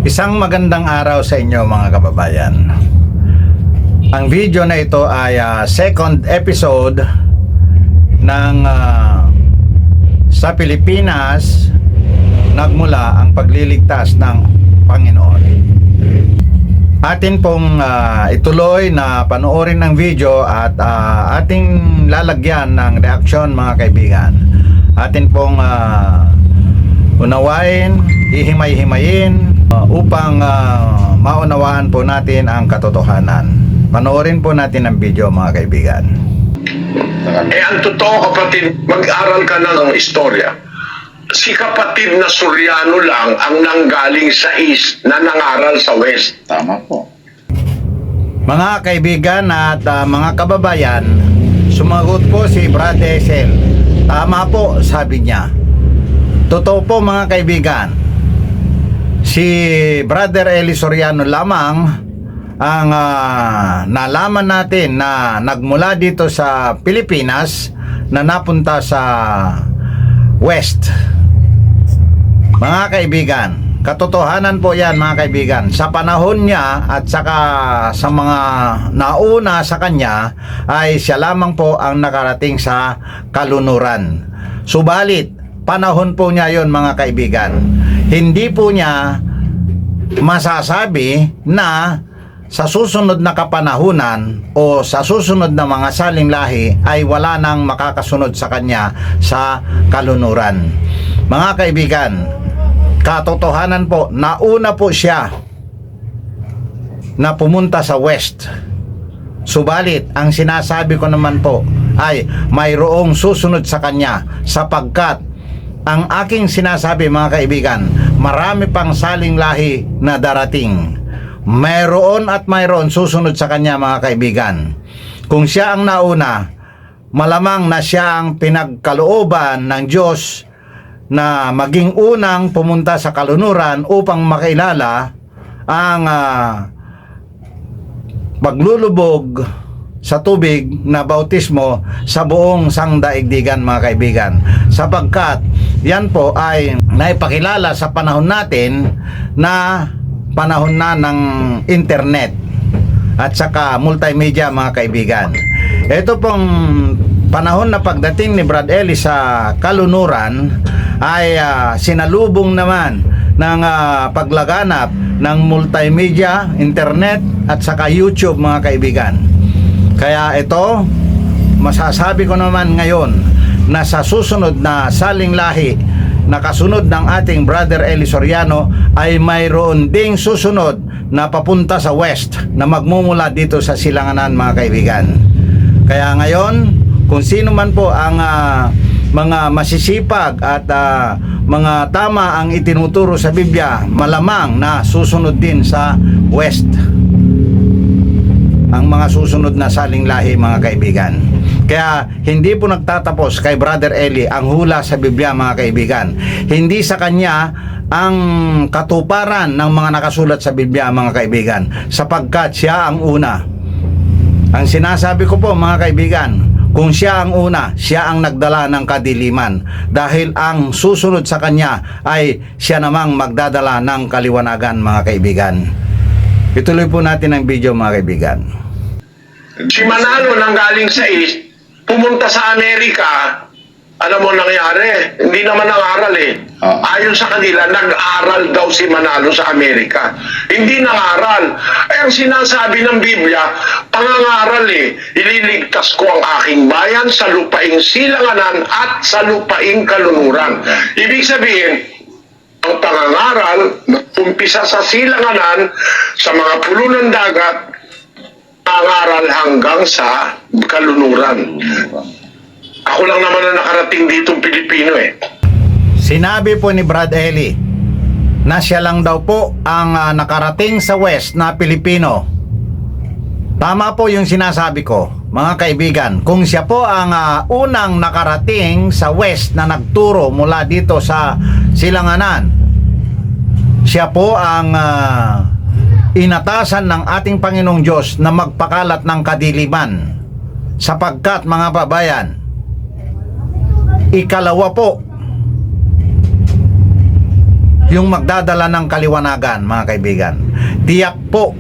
Isang magandang araw sa inyo mga kababayan. Ang video na ito ay second episode ng sa Pilipinas nagmula ang pagliligtas ng Panginoon. Atin pong ituloy na panoorin ng video at ating lalagyan ng reaksyon mga kaibigan. Atin pong unawain, ihimay-himayin upang maunawaan po natin ang katotohanan. Panoorin po natin ang video mga kaibigan. Ang totoo kapatid, mag-aral ka na ng istorya. Si kapatid na Soriano lang ang nanggaling sa East na nangaral sa West. Tama po. Mga kaibigan at mga kababayan, sumagot po si Brad Esel. Tama po, sabi niya. Totoo po mga kaibigan, si Brother Eli Soriano lamang ang nalaman natin na nagmula dito sa Pilipinas na napunta sa West. Mga kaibigan, katotohanan po yan mga kaibigan. Sa panahon niya at saka sa mga nauna sa kanya ay siya lamang po ang nakarating sa kalunuran. Subalit, panahon po niya yon mga kaibigan. Hindi po niya masasabi na sa susunod na kapanahunan o sa susunod na mga saling lahi ay wala nang makakasunod sa kanya sa kalunuran. Mga kaibigan, katotohanan po, nauna po siya na pumunta sa West. Subalit, ang sinasabi ko naman po ay mayroong susunod sa kanya sapagkat ang aking sinasabi mga kaibigan, marami pang saling lahi na darating. Mayroon at mayroon susunod sa kanya mga kaibigan. Kung siya ang nauna, malamang na siya ang pinagkalooban ng Diyos na maging unang pumunta sa kalunuran upang makilala ang paglulubog sa tubig na bautismo sa buong sangdaigdigan mga kaibigan. Sapagkat yan po ay naipakilala sa panahon natin na panahon na ng internet at saka multimedia mga kaibigan. Ito pong panahon na pagdating ni Brad Eli sa kalunuran ay sinalubong naman ng paglaganap ng multimedia, internet at saka YouTube mga kaibigan. Kaya ito, masasabi ko naman ngayon na sa susunod na saling lahi na kasunod ng ating Brother Eli Soriano ay mayroon ding susunod na papunta sa West na magmumula dito sa Silanganan mga kaibigan. Kaya ngayon, kung sino man po ang mga masisipag at mga tama ang itinuturo sa Biblia, malamang na susunod din sa West ang mga susunod na saling lahi mga kaibigan. Kaya hindi po nagtatapos kay Brother Eli ang hula sa Biblia mga kaibigan. Hindi sa kanya ang katuparan ng mga nakasulat sa Biblia mga kaibigan, sapagkat siya ang una. Ang sinasabi ko po mga kaibigan, kung siya ang una, siya ang nagdala ng kadiliman, dahil ang susunod sa kanya ay siya namang magdadala ng kaliwanagan mga kaibigan. Ituloy po natin ang video mga kaibigan. Si Manalo nanggaling sa East, pumunta sa Amerika. Alam mo nangyari? Hindi naman nangaral eh. Ayon sa kanila, nag-aral daw si Manalo sa Amerika. Hindi nangaral. Ay ang sinasabi ng Biblia, pangangaral eh. Ililigtas ko ang aking bayan sa lupaing silanganan at sa lupaing kalunuran. Ibig sabihin, ang pangangaral, umpisa sa silanganan, sa mga pulo ng dagat, pangangaral hanggang sa kalunuran. Ako lang naman na nakarating ditong Pilipino eh. Sinabi po ni Brad Eli na siya lang daw po ang nakarating sa West na Pilipino. Tama po yung sinasabi ko mga kaibigan. Kung siya po ang unang nakarating sa West na nagturo mula dito sa Silanganan, siya po ang inatasan ng ating Panginoong Diyos na magpakalat ng kadiliman, sapagkat mga babayan, ikalawa po yung magdadala ng kaliwanagan, mga kaibigan. Tiyak po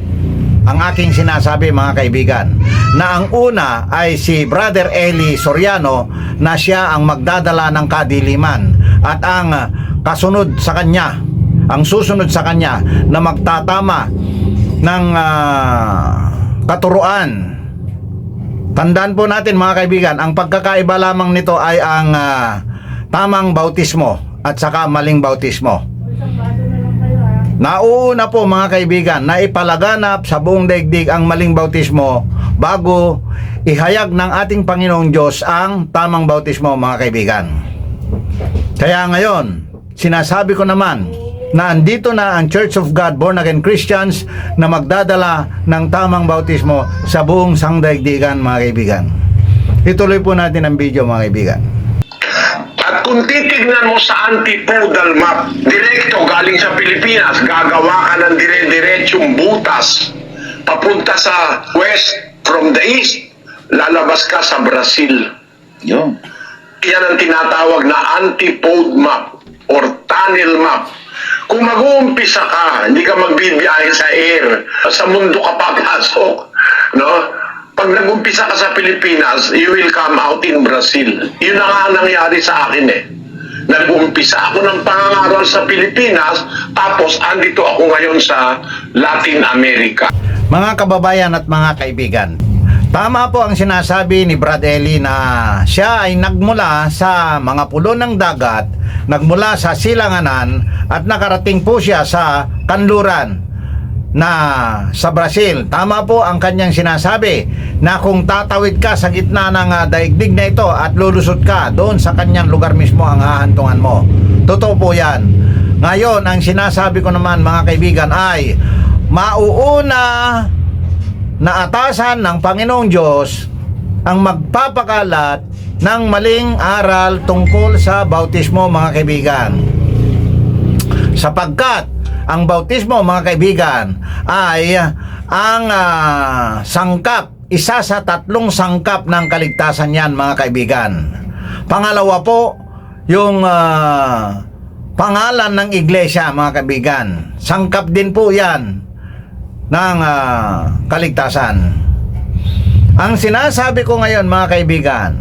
ang aking sinasabi, mga kaibigan, na ang una ay si Brother Eli Soriano, na siya ang magdadala ng kadiliman, at ang kasunod sa kanya, ang susunod sa kanya na magtatama ng katuruan. Tandaan po natin, mga kaibigan, ang pagkakaiba lamang nito ay ang tamang bautismo at saka maling bautismo. Nauuna po, mga kaibigan, na ipalaganap sa buong daigdig ang maling bautismo bago ihayag ng ating Panginoong Diyos ang tamang bautismo, mga kaibigan. Kaya ngayon, sinasabi ko naman na andito na ang Church of God Born Again Christians na magdadala ng tamang bautismo sa buong sangdaigdigan, mga kaibigan. Ituloy po natin ang video, mga kaibigan. At kung titignan mo sa antipodal map, direkto galing sa Pilipinas, gagawa ka ng dire-diretsong butas papunta sa west from the east, lalabas ka sa Brazil. Yo. Yan ang tinatawag na antipode map or tunnel map. Kung mag-uumpisa ka, hindi ka magbibiyahe sa air, sa mundo ka papasok, no? Pag nag-umpisa ka sa Pilipinas, you will come out in Brazil. Yun na nga nangyari sa akin eh. Nag-umpisa ako ng pangangaral sa Pilipinas, tapos andito ako ngayon sa Latin America. Mga kababayan at mga kaibigan, tama po ang sinasabi ni Brad Eli na siya ay nagmula sa mga pulo ng dagat, nagmula sa silanganan, at nakarating po siya sa kanluran na sa Brazil. Tama po ang kanyang sinasabi na kung tatawid ka sa gitna ng daigdig na ito at lulusot ka doon sa kanyang lugar mismo ang hahantungan mo. Totoo po yan. Ngayon, ang sinasabi ko naman, mga kaibigan, ay mauuna na atasan ng Panginoong Diyos ang magpapakalat ng maling aral tungkol sa bautismo, mga kaibigan. Sapagkat ang bautismo, mga kaibigan, ay ang sangkap, isa sa 3 sangkap ng kaligtasan yan, mga kaibigan. Pangalawa po, yung pangalan ng iglesia, mga kaibigan. Sangkap din po yan ng kaligtasan. Ang sinasabi ko ngayon, mga kaibigan,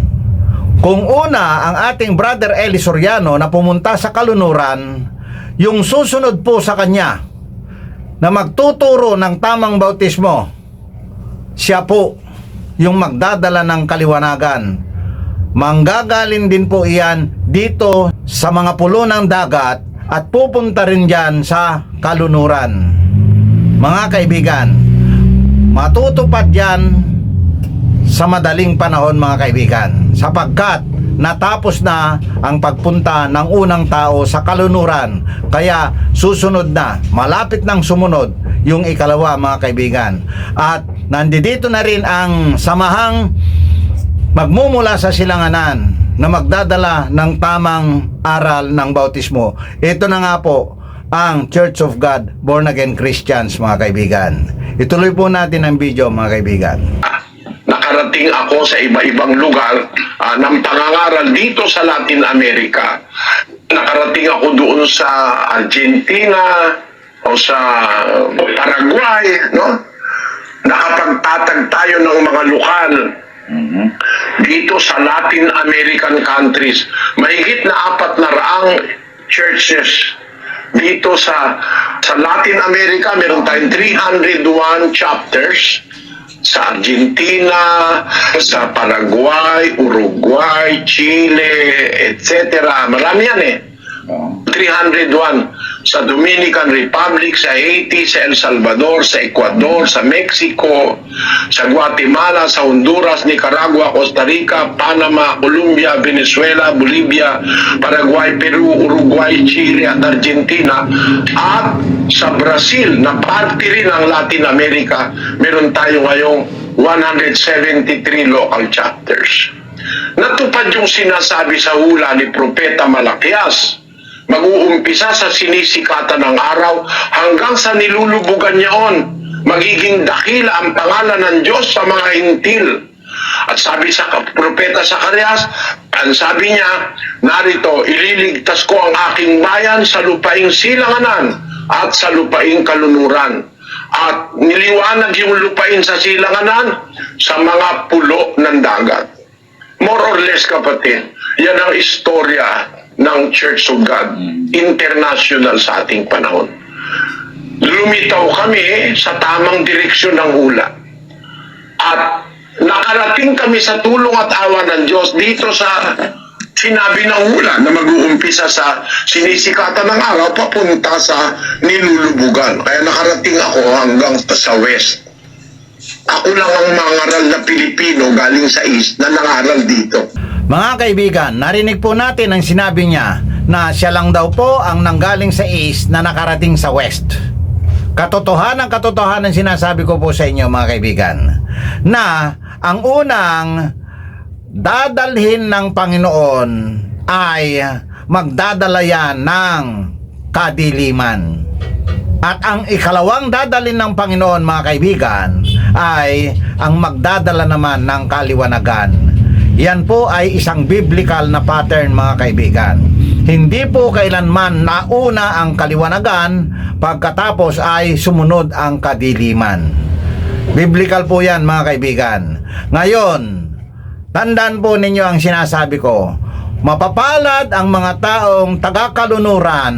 kung una ang ating Brother Eli Soriano na pumunta sa kalunuran, yung susunod po sa kanya na magtuturo ng tamang bautismo, siya po yung magdadala ng kaliwanagan. Manggagaling din po iyan dito sa mga pulo ng dagat at pupunta rin dyan sa kalunuran. Mga kaibigan, matutupad yan sa madaling panahon, mga kaibigan, sapagkat natapos na ang pagpunta ng unang tao sa kalunuran. Kaya susunod na, malapit nang sumunod yung ikalawa, mga kaibigan. At nandito na rin ang samahang magmumula sa silanganan na magdadala ng tamang aral ng bautismo. Ito na nga po ang Church of God Born Again Christians, mga kaibigan. Ituloy po natin ang video, mga kaibigan. Nakarating ako sa iba-ibang lugar ng pangangaral dito sa Latin America. Nakarating ako doon sa Argentina o sa Paraguay, no? Nakapagtatag tayo ng mga lokal dito sa Latin American countries. Mahigit na 400 churches dito sa Latin America. Meron tayong 301 chapters sa Argentina, sa Paraguay, Uruguay, Chile, etc. Marami yan eh. 301 sa Dominican Republic, sa Haiti, sa El Salvador, sa Ecuador, sa Mexico, sa Guatemala, sa Honduras, Nicaragua, Costa Rica, Panama, Colombia, Venezuela, Bolivia, Paraguay, Peru, Uruguay, Chile at Argentina, at sa Brazil na parte rin ng Latin America. Meron tayo ngayong 173 local chapters. Natupad yung sinasabi sa hula ni Propeta Malakias. Mag-uumpisa sa sinisikatan ng araw hanggang sa nilulubugan niyaon. Magiging dakila ang pangalan ng Diyos sa mga hintil. At sabi sa Propeta Zacarias, Ang sabi niya, narito, ililigtas ko ang aking bayan sa lupaing silanganan at sa lupaing kalunuran. At niliwanag yung lupain sa silanganan sa mga pulo ng dagat. More or less, kapatid, yan ang istorya ng Church of God, international sa ating panahon. Lumitaw kami sa tamang direksyon ng hula. At nakarating kami sa tulong at awa ng Diyos dito sa sinabi ng hula na mag-uumpisa sa sinisikatan ng araw papunta sa nilulubugan. Kaya nakarating ako hanggang sa west. Ako lang ang mangaral na Pilipino galing sa east na nangaral dito. Mga kaibigan, narinig po natin ang sinabi niya na siya lang daw po ang nanggaling sa east na nakarating sa west. Katotohanan sinasabi ko po sa inyo mga kaibigan na ang unang dadalhin ng Panginoon ay magdadala yan ng kadiliman. At ang ikalawang dadalhin ng Panginoon mga kaibigan ay ang magdadala naman ng kaliwanagan. Yan po ay isang biblical na pattern mga kaibigan. Hindi po kailanman nauna ang kaliwanagan pagkatapos ay sumunod ang kadiliman. Biblical po yan mga kaibigan. Ngayon, tandaan po ninyo ang sinasabi ko. Mapapalad ang mga taong taga-kalunuran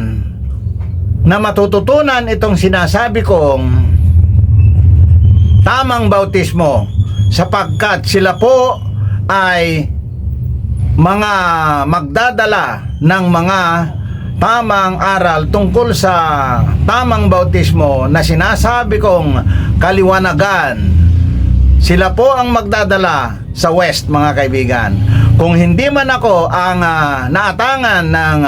na matututunan itong sinasabi kong tamang bautismo sapagkat sila po ay mga magdadala ng mga tamang aral tungkol sa tamang bautismo na sinasabi kong kaliwanagan. Sila po ang magdadala sa west mga kaibigan. Kung hindi man ako ang naatangan ng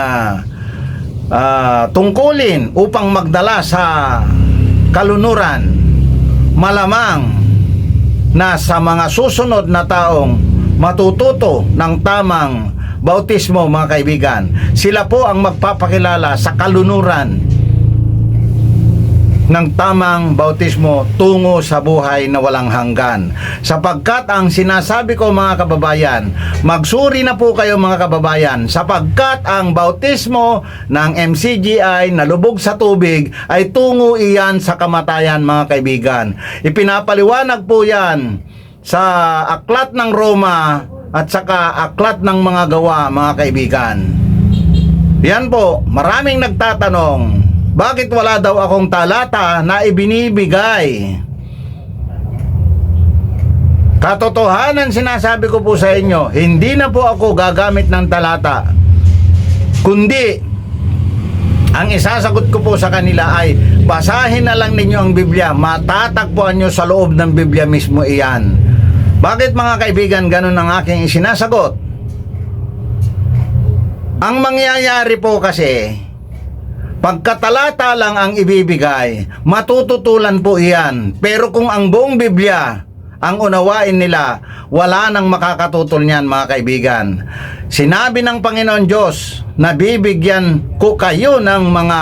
tungkulin upang magdala sa kalunuran, malamang na sa mga susunod na taong matututo ng tamang bautismo mga kaibigan, sila po ang magpapakilala sa kalunuran ng tamang bautismo tungo sa buhay na walang hanggan. Sapagkat ang sinasabi ko mga kababayan, magsuri na po kayo mga kababayan, sapagkat ang bautismo ng MCGI na lubog sa tubig ay tungo iyan sa kamatayan mga kaibigan. Ipinapaliwanag po yan sa aklat ng Roma at saka aklat ng mga gawa mga kaibigan. Yan po, maraming nagtatanong, bakit wala daw akong talata na ibinibigay? Katotohanan sinasabi ko po sa inyo, hindi na po ako gagamit ng talata, kundi ang isasagot ko po sa kanila ay basahin na lang ninyo ang Biblia, matatagpuan nyo sa loob ng Biblia mismo iyan. Bakit mga kaibigan ganun ang aking isinasagot? Ang mangyayari po kasi, pagkatalata lang ang ibibigay, matututulan po iyan. Pero kung ang buong Biblia ang unawain nila, wala nang makakatutol niyan mga kaibigan. Sinabi ng Panginoon Diyos na bibigyan ko kayo ng mga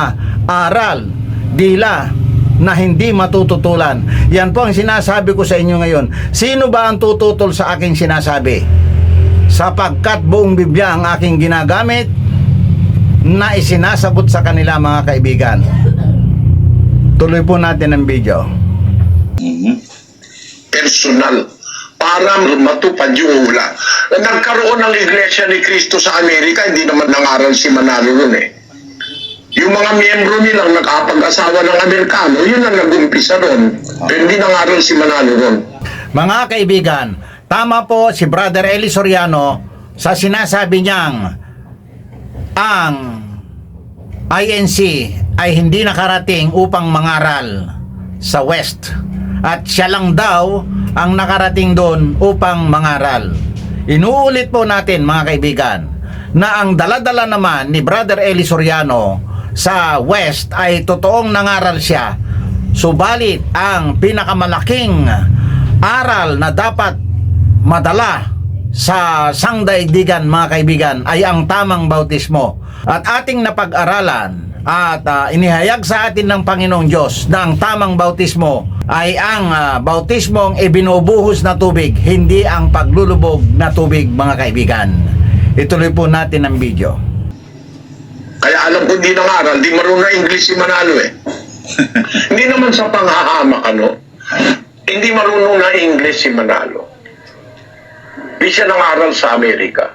aral, dila na hindi matututulan. Yan po ang sinasabi ko sa inyo ngayon. Sino ba ang tututol sa aking sinasabi? Sapagkat buong Biblia ang aking ginagamit na isinasagot sa kanila mga kaibigan. Tuloy po natin ang video. Personal para matupad yung hula. Nagkaroon ng Iglesia ni Cristo sa Amerika, hindi naman nangaral si Manalo nun eh. Yung mga miyembro nilang nakapag-asawa ng Amerikano, yun ang nag-umpisa ron. Pero hindi nangaral si Manalo ron. Mga kaibigan, tama po si Brother Eli Soriano sa sinasabi niyang ang INC ay hindi nakarating upang mangaral sa West. At siya lang daw ang nakarating doon upang mangaral. Inuulit po natin mga kaibigan na ang daladala naman ni Brother Eli Soriano sa West ay totoong nangaral siya. Subalit ang pinakamalaking aral na dapat madala sa sangdaigdigan mga kaibigan ay ang tamang bautismo. At ating napag-aralan at inihayag sa atin ng Panginoong Diyos na ang tamang bautismo ay ang bautismong ibinubuhos na tubig, hindi ang paglulubog na tubig mga kaibigan. Ituloy po natin ang video. Kaya alam ko hindi nangaral, di marunong na English si Manalo eh. Hindi naman sa panghahamak, ano? Hindi marunong na English si Manalo. Hindi siya nangaral sa Amerika.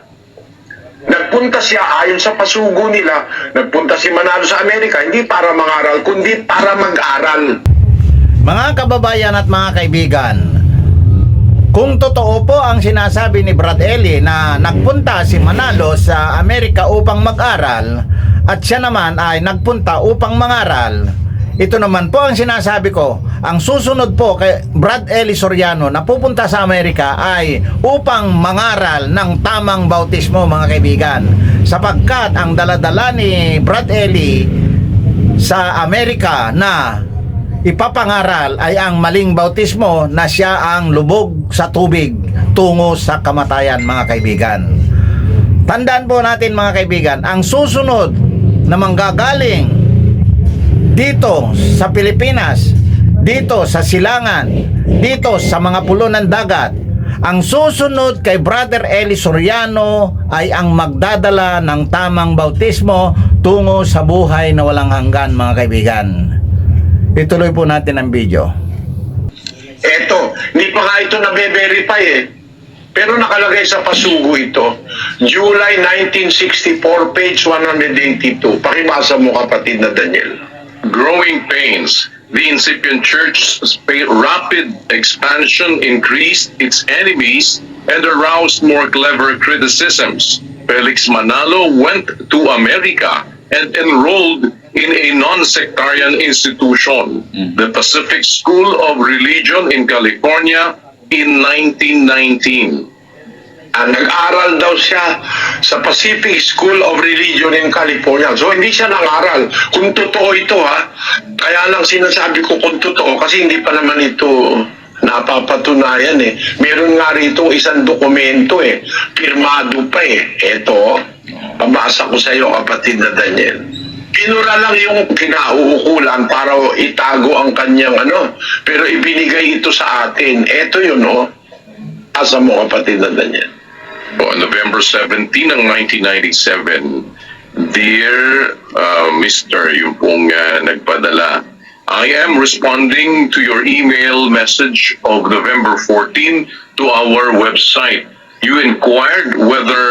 Nagpunta siya ayon sa pasugo nila, nagpunta si Manalo sa Amerika, hindi para mangaral, kundi para mag-aral. Mga kababayan at mga kaibigan, kung totoo po ang sinasabi ni Brad Eli na nagpunta si Manalo sa Amerika upang mag-aral at siya naman ay nagpunta upang mangaral, ito naman po ang sinasabi ko. Ang susunod po kay Brad Eli Soriano na pupunta sa Amerika ay upang mangaral ng tamang bautismo, mga kaibigan. Sapagkat ang daladala ni Brad Eli sa Amerika na ipapangaral ay ang maling bautismo na siya ang lubog sa tubig tungo sa kamatayan, mga kaibigan. Tandaan po natin, mga kaibigan, ang susunod na manggagaling dito sa Pilipinas, dito sa silangan, dito sa mga pulo ng dagat, ang susunod kay Brother Eli Soriano ay ang magdadala ng tamang bautismo tungo sa buhay na walang hanggan, mga kaibigan. Ituloy po natin ang video. Eto, hindi pa nga ito nabe-verify eh. Pero nakalagay sa pasugo ito, July 1964, page 182. Pakibasa mo, kapatid na Daniel. Growing pains, the incipient church's rapid expansion increased its enemies and aroused more clever criticisms. Felix Manalo went to America and enrolled in a non-sectarian institution, the Pacific School of Religion in California, in 1919. Nag-aral daw siya sa Pacific School of Religion in California. So, hindi siya nang-aral. Kung totoo ito, ha, kaya lang sinasabi ko kung totoo, kasi hindi pa naman ito napapatunayan eh. Meron nga rito isang dokumento eh. Pirmado pa eh. Ito, pabasa ko sa iyo, kapatid na Daniel. Pinura lang yung kinauukulan para itago ang kanyang ano, pero ibinigay ito sa atin. Ito yun, oh. Asa mo, kapatid na Daniel. On November 17 ng 1997, Dear Mr. yung pong nagpadala, I am responding to your email message of November 14 to our website. You inquired whether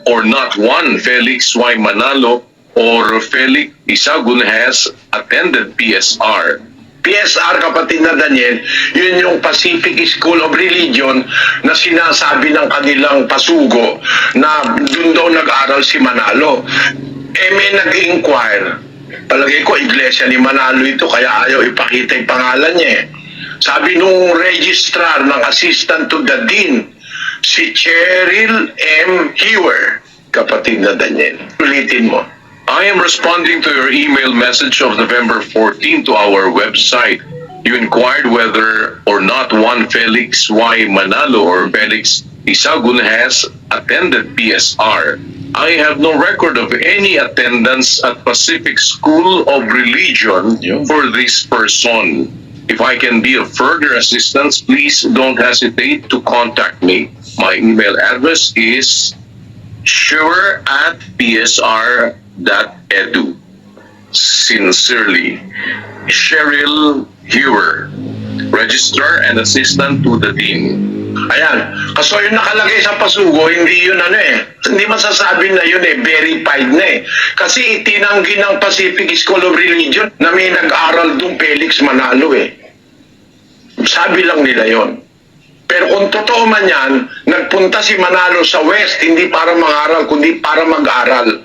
or not one Felix Y. Manalo or Felix Isagun has attended PSR. PSR, kapatid na Daniel, yun yung Pacific School of Religion na sinasabi ng kanilang pasugo na doon daw nag-aral si Manalo. May nag-inquire. Palagay ko, iglesia ni Manalo ito, kaya ayaw ipakita yung pangalan niya eh. Sabi nung registrar ng assistant to the dean, si Cheryl M. Hewer, kapatid na Daniel. Ulitin mo. I am responding to your email message of November 14 to our website. You inquired whether or not one Felix Y. Manalo or Felix Isagun has attended PSR. I have no record of any attendance at Pacific School of Religion for this person. If I can be of further assistance, please don't hesitate to contact me. My email address is sure@psr.edu. Sincerely, Cheryl Hewer, Registrar and Assistant to the Dean. Ayan. Kaso yung nakalagay sa pasugo, hindi yun ano eh. Hindi masasabi na yun eh, verified na eh. Kasi itinanggi ng Pacific School of Religion na may nag-aral doon Felix Manalo eh. Sabi lang nila yon. Pero kung totoo man yan, nagpunta si Manalo sa West, hindi para mangaral, kundi para mag-aral.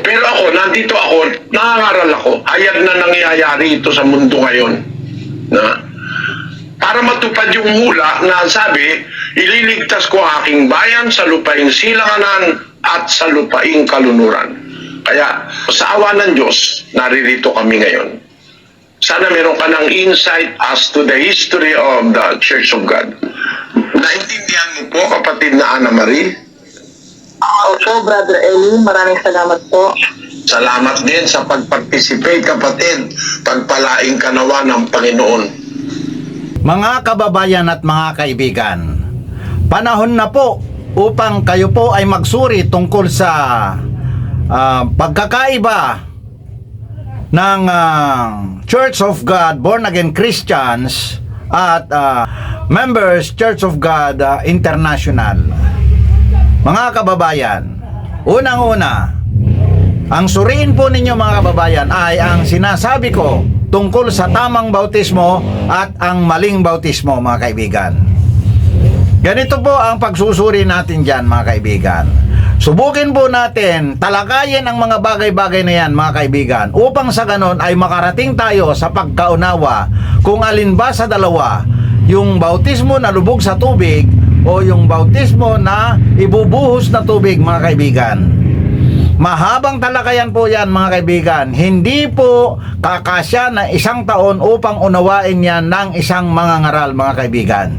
Pero ako, nandito ako, nangangaral ako. Hayag na nangyayari ito sa mundo ngayon. Na, para matupad yung hula na sabi, ililigtas ko ang aking bayan sa lupaing silanganan at sa lupaing kalunuran. Kaya, sa awa ng Diyos, naririto kami ngayon. Sana meron ka ng insight as to the history of the Church of God. Naintindihan mo po, kapatid na Ana Marie? Opo, Brother Eli, maraming salamat po. Salamat din sa pag-participate, kapatid. Pagpalaing kanawa ng Panginoon. Mga kababayan at mga kaibigan, panahon na po upang kayo po ay magsuri tungkol sa pagkakaiba ng Church of God Born Again Christians at Members Church of God International. Mga kababayan, unang-una, ang suriin po ninyo mga kababayan ay ang sinasabi ko tungkol sa tamang bautismo at ang maling bautismo mga kaibigan. Ganito po ang pagsusuri natin dyan mga kaibigan. Subukin po natin talakayin ang mga bagay-bagay na yan mga kaibigan upang sa ganon ay makarating tayo sa pagkaunawa kung alin ba sa dalawa, yung bautismo na lubog sa tubig o yung bautismo na ibubuhos na tubig mga kaibigan. Mahabang talakayan po yan mga kaibigan. Hindi po kakasya na 1 taon upang unawain yan ng isang mangangaral mga kaibigan.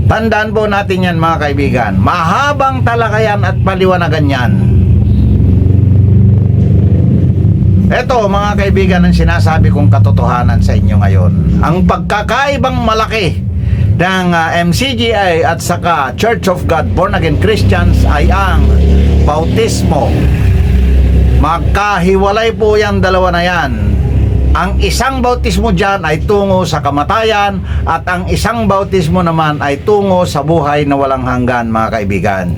Tandaan po natin yan mga kaibigan. Mahabang talakayan at paliwanagan yan. Ito mga kaibigan ang sinasabi kong katotohanan sa inyo ngayon. Ang pagkakaibang malaki ng MCGI at saka Church of God Born Again Christians ay ang bautismo. Magkahiwalay po yung dalawa na yan. Ang isang bautismo dyan ay tungo sa kamatayan at ang isang bautismo naman ay tungo sa buhay na walang hanggan mga kaibigan.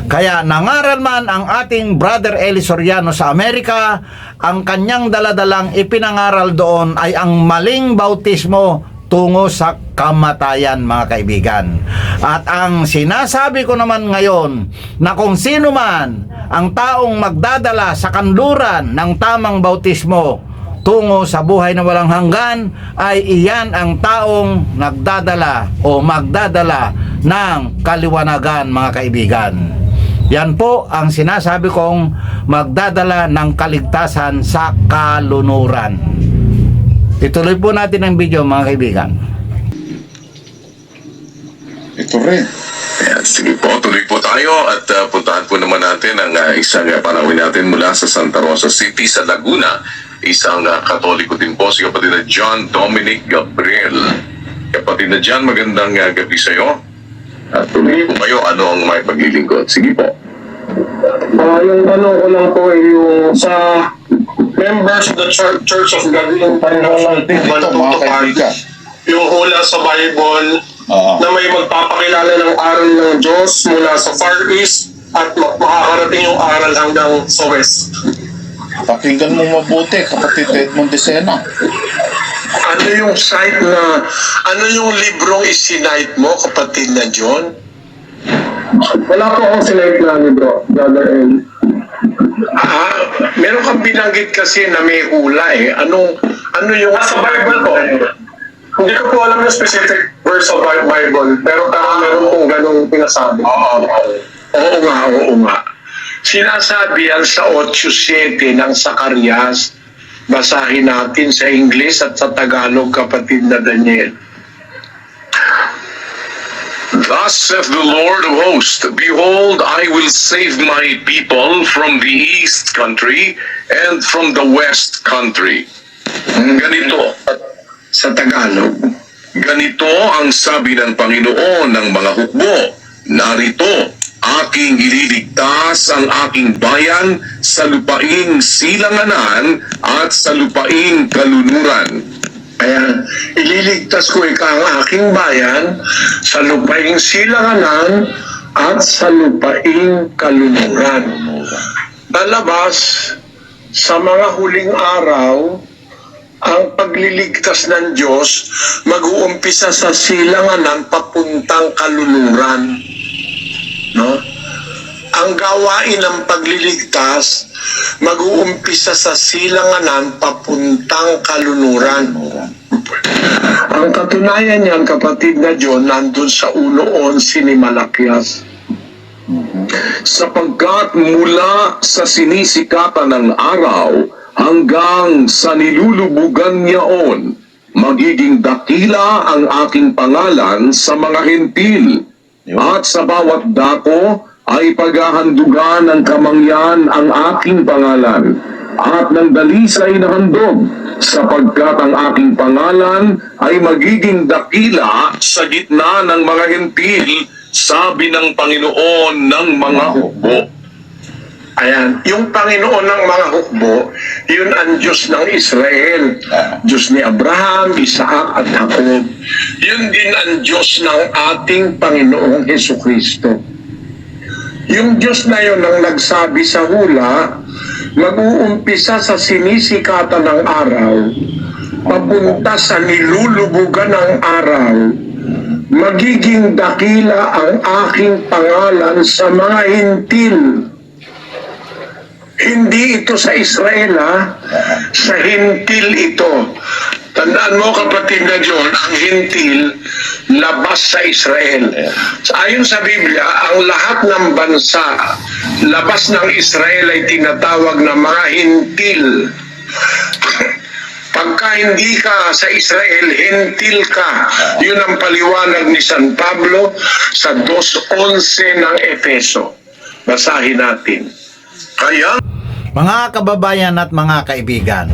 Kaya nangaral man ang ating Brother Eli Soriano sa Amerika, ang kanyang daladalang ipinangaral doon ay ang maling bautismo tungo sa kamatayan mga kaibigan. At ang sinasabi ko naman ngayon na kung sino man ang taong magdadala sa kanluran ng tamang bautismo tungo sa buhay na walang hanggan ay iyan ang taong nagdadala o magdadala ng kaliwanagan mga kaibigan. Yan po ang sinasabi kong magdadala ng kaligtasan sa kalunuran. Ituloy po natin ang video mga kaibigan. Ito rin. Ayan, sige po, tuloy po tayo at puntahan po naman natin ang isang panawin natin mula sa Santa Rosa City sa Laguna. Isang Katoliko din po, si kapatid na John Dominic Gabriel. Kapatid na John, magandang gabi sa iyo. At tuloy po kayo, ano ang may paglilingkod? Sige po. Yung tanong ko lang po ay yung sa members of the Church of God International Dito mga kaibigan. yung hula sa Bible Oo. na may magpapakilala ng aral ng Diyos mula sa Far East at makakarating yung aral hanggang sa West. Pakinggan mo mabuti, kapatid Edmond Decena. Ano yung site na, ano yung librong isinite mo, kapatid na John? Wala po akong sinite na libro, Brother El. Meron kang binanggit kasi na may hula eh. Ano yung... Sa Bible po. Hindi ko po alam yung specific verse of Bible, pero meron pong ganong pinasabi. Oo nga. Sinasabi yan sa 8:7 ng Zacarias. Basahin natin sa English at sa Tagalog, kapatid na Daniel. Thus saith the Lord of hosts, Behold, I will save my people from the east country and from the west country. Ganito, Sa Tagalog. ganito ang sabi ng Panginoon ng mga hukbo. Narito, aking ililigtas ang aking bayan sa lupaing silanganan at sa lupaing kalunuran. Kaya ililigtas ko ang aking bayan sa lupaing silanganan at sa lupaing kalunuran. Lalabas sa mga huling araw, ang pagliligtas ng Diyos mag-uumpisa sa silanganan papuntang kalunuran. No? Ang gawain ng pagliligtas mag-uumpisa sa silanganan papuntang kalunuran. Ang katunayan niyan, kapatid na John, nandun sa 1:11 ni Malakias. Sapagkat mula sa sinisikatan ng araw hanggang sa nilulubugan niyaon, magiging dakila ang aking pangalan sa mga hentil, at sa bawat dako ay paghahandugan ng kamangyan ang aking pangalan, at ng dalisay na handog, sapagkat ang aking pangalan ay magiging dakila sa gitna ng mga hentil sabi ng Panginoon ng mga hukbo. Ayan, yung Panginoon ng mga hukbo, yun ang Diyos ng Israel. Diyos ni Abraham, Isaac at Jacob. Yun din ang Diyos ng ating Panginoong Hesukristo. Yung Diyos na yun ang nagsabi sa hula, mag-uumpisa sa sinisikatan ng araw, papunta sa nilulubugan ng araw, magiging dakila ang aking pangalan sa mga hintil. Hindi ito sa Israel, ha? Sa hintil ito. Tandaan mo, kapatid na John, ang hintil, labas sa Israel. Ayon sa Biblia, ang lahat ng bansa, labas ng Israel ay tinatawag na mga hintil. Pagka hindi ka sa Israel, hintil ka. Yun ang paliwanag ni San Pablo sa 2:11 ng Efeso. Basahin natin. Kaya Mga kababayan at mga kaibigan,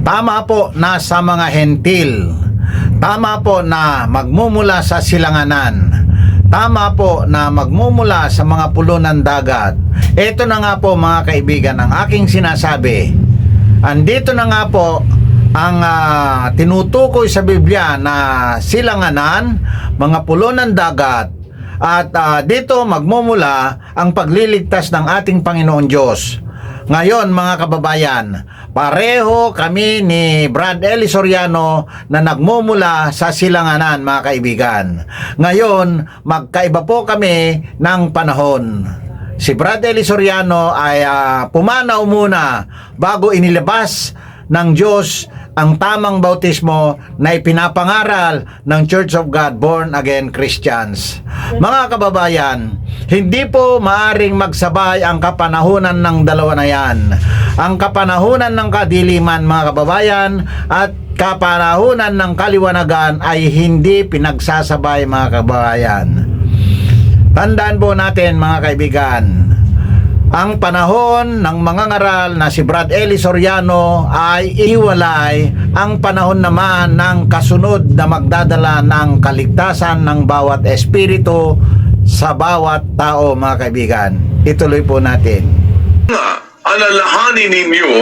tama po na sa mga hentil, tama po na magmumula sa silanganan, tama po na magmumula sa mga pulo ng dagat. Ito na nga po mga kaibigan ang aking sinasabi. Andito na nga po ang tinutukoy sa Biblia na silanganan, mga pulo ng dagat, at dito magmumula ang pagliligtas ng ating Panginoon Diyos. Ngayon mga kababayan, pareho kami ni Brad Eli Soriano na nagmumula sa silanganan mga kaibigan. Ngayon, magkaiba po kami ng panahon. Si Brad Eli Soriano ay pumanaw muna bago inilabas ng Diyos ang tamang bautismo na ipinapangaral ng Church of God Born Again Christians. Mga kababayan, hindi po maaring magsabay ang kapanahunan ng dalawa na yan. Ang kapanahunan ng kadiliman mga kababayan at kapanahunan ng kaliwanagan ay hindi pinagsasabay mga kababayan. Tandaan po natin mga kaibigan, ang panahon ng mga ngaral na si Brad Eli Soriano ay iwalay ang panahon naman ng kasunod na magdadala ng kaligtasan ng bawat espiritu sa bawat tao mga kaibigan. Ituloy po natin. Alalahanin ninyo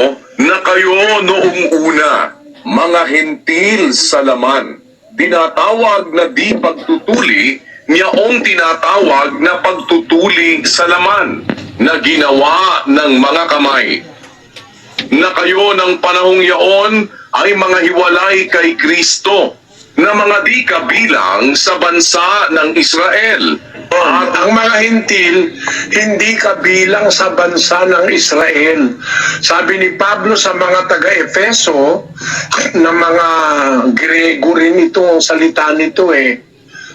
na kayo noong una, mga hintil sa laman, tinatawag na di pagtutuli, niyaong tinatawag na pagtutuli sa laman, na ginawa ng mga kamay. Na kayo ng panahong yaon ay mga hiwalay kay Kristo, na mga di kabilang sa bansa ng Israel. At ang mga hintil, hindi kabilang sa bansa ng Israel. Sabi ni Pablo sa mga taga-Efeso, na mga Grego rin ito, salita nito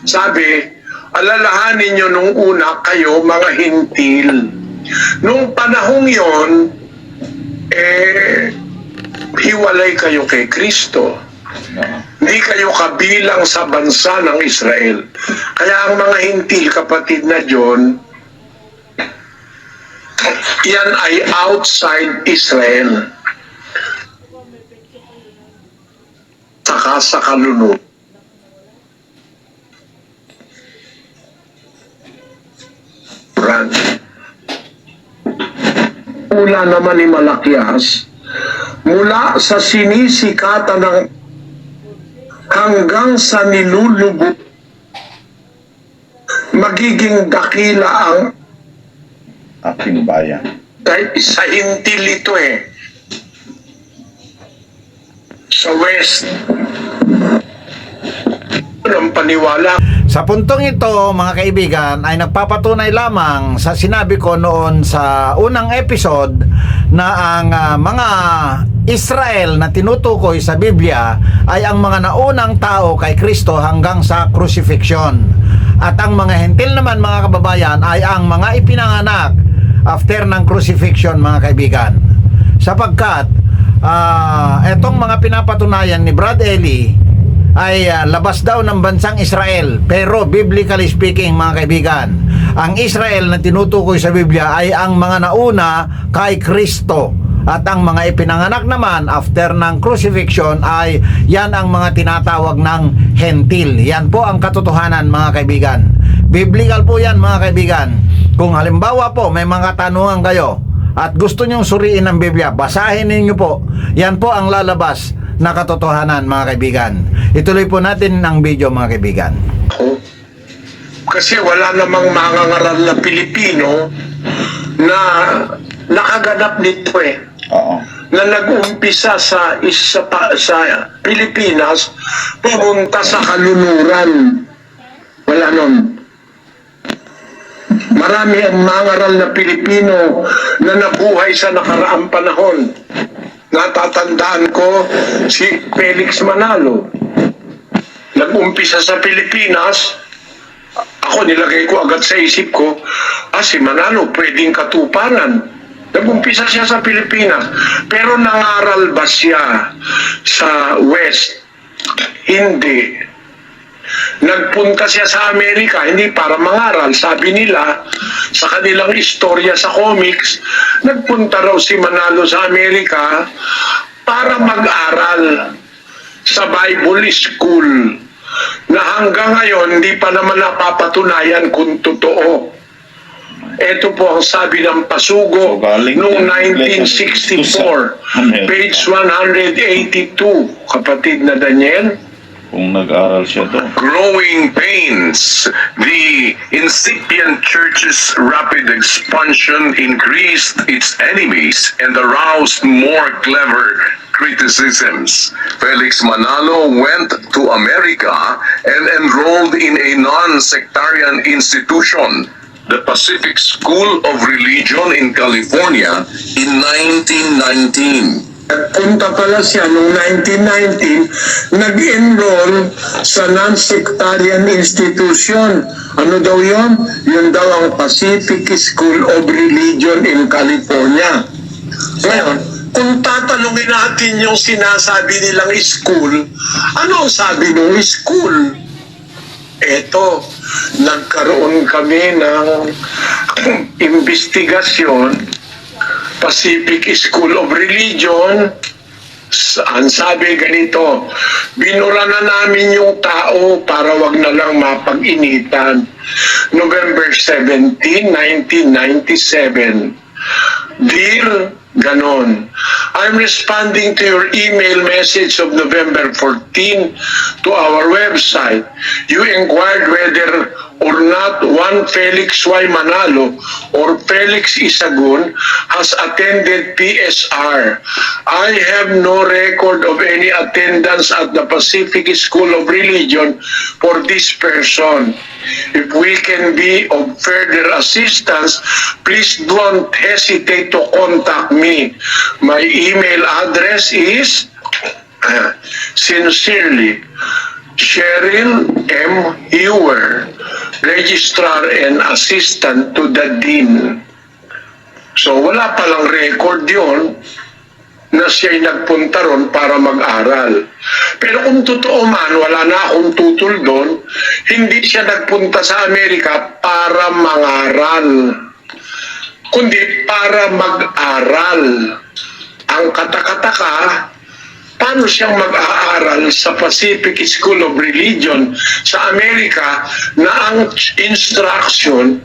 Sabi, alalahanin nyo nung una kayo mga hintil. Nung panahong yon, hiwalay kayo kay Kristo. Hindi kayo kabilang sa bansa ng Israel. Kaya ang mga hintil, kapatid na John, yan ay outside Israel. Saka sa kalunod. Mula naman ni Malakias, mula sa sinisikatan ng hanggang sa nilulubog, magiging dakila ang Aking bayan. sa hintil ito sa west. Ang paniwala. Sa puntong ito, mga kaibigan, ay nagpapatunay lamang sa sinabi ko noon sa unang episode na ang mga Israel na tinutukoy sa Biblia ay ang mga naunang tao kay Kristo hanggang sa crucifixion. At ang mga hentil naman, mga kababayan, ay ang mga ipinanganak after ng crucifixion, mga kaibigan. Sapagkat etong mga pinapatunayan ni Brad Eli ay labas daw ng bansang Israel. Pero biblically speaking, mga kaibigan, ang Israel na tinutukoy sa Biblia ay ang mga nauna kay Kristo. At ang mga ipinanganak naman after ng crucifixion ay yan ang mga tinatawag ng hentil. Yan po ang katotohanan, mga kaibigan. Biblical po yan mga kaibigan. Kung halimbawa po may mga katanungan kayo at gusto nyong suriin ang Biblia, basahin ninyo po. Yan po ang lalabas na katotohanan mga kaibigan. Ituloy po natin ang video mga kaibigan. Kasi wala namang mangangaral na Pilipino na nakaganap nito eh. Oo. Na nag-umpisa sa Pilipinas, pumunta sa kalunuran. Wala nun. Marami ang mangaral na Pilipino na nabuhay sa nakaraang panahon. Natatandaan ko si Felix Manalo. Nag-umpisa sa Pilipinas, ako nilagay ko agad sa isip ko, si Manalo pwedeng katuparan. Nag-umpisa siya sa Pilipinas, pero nangaral ba siya sa West? Hindi. Nagpunta siya sa Amerika, hindi para mangaral. Sabi nila, sa kanilang istorya sa comics, nagpunta raw si Manalo sa Amerika para mag-aral sa Bible School na hanggang ngayon hindi pa naman napapatunayan kung totoo. Ito po ang sabi ng Pasugo So, galing noong din. 1964, page 182, kapatid na Daniel. Kung nag-aral siya doon. Growing pains. The incipient church's rapid expansion increased its enemies and aroused more clever criticisms. Felix Manalo went to America and enrolled in a non-sectarian institution, the Pacific School of Religion in California, in 1919. Punta pala siya noong 1919, nag-enroll sa non-sectarian institution. Ano daw yun? Yun daw ang Pacific School of Religion in California. Ngayon, kung tatanungin natin yung sinasabi nilang school, ano ang sabi ng school? Eto, nagkaroon kami ng investigasyon, Pacific School of Religion. Ang sabi ganito, binura na namin yung tao para wag na lang mapag-initan. November 17, 1997. Dear ganon, I'm responding to your email message of November 14 to our website. You inquired whether or not one Felix Y. Manalo or Felix Isagun has attended PSR. I have no record of any attendance at the Pacific School of Religion for this person. If we can be of further assistance, please don't hesitate to contact me. My email address is sincerely Cheryl M. Ewer, Registrar and Assistant to the Dean. So wala palang record yon na siya'y nagpunta ron para mag-aral. Pero kung totoo man, wala na akong tutol doon, hindi siya nagpunta sa Amerika para mangaral, kundi para mag-aral. Ang katakataka, paano siyang mag-aaral sa Pacific School of Religion sa Amerika na ang instruction,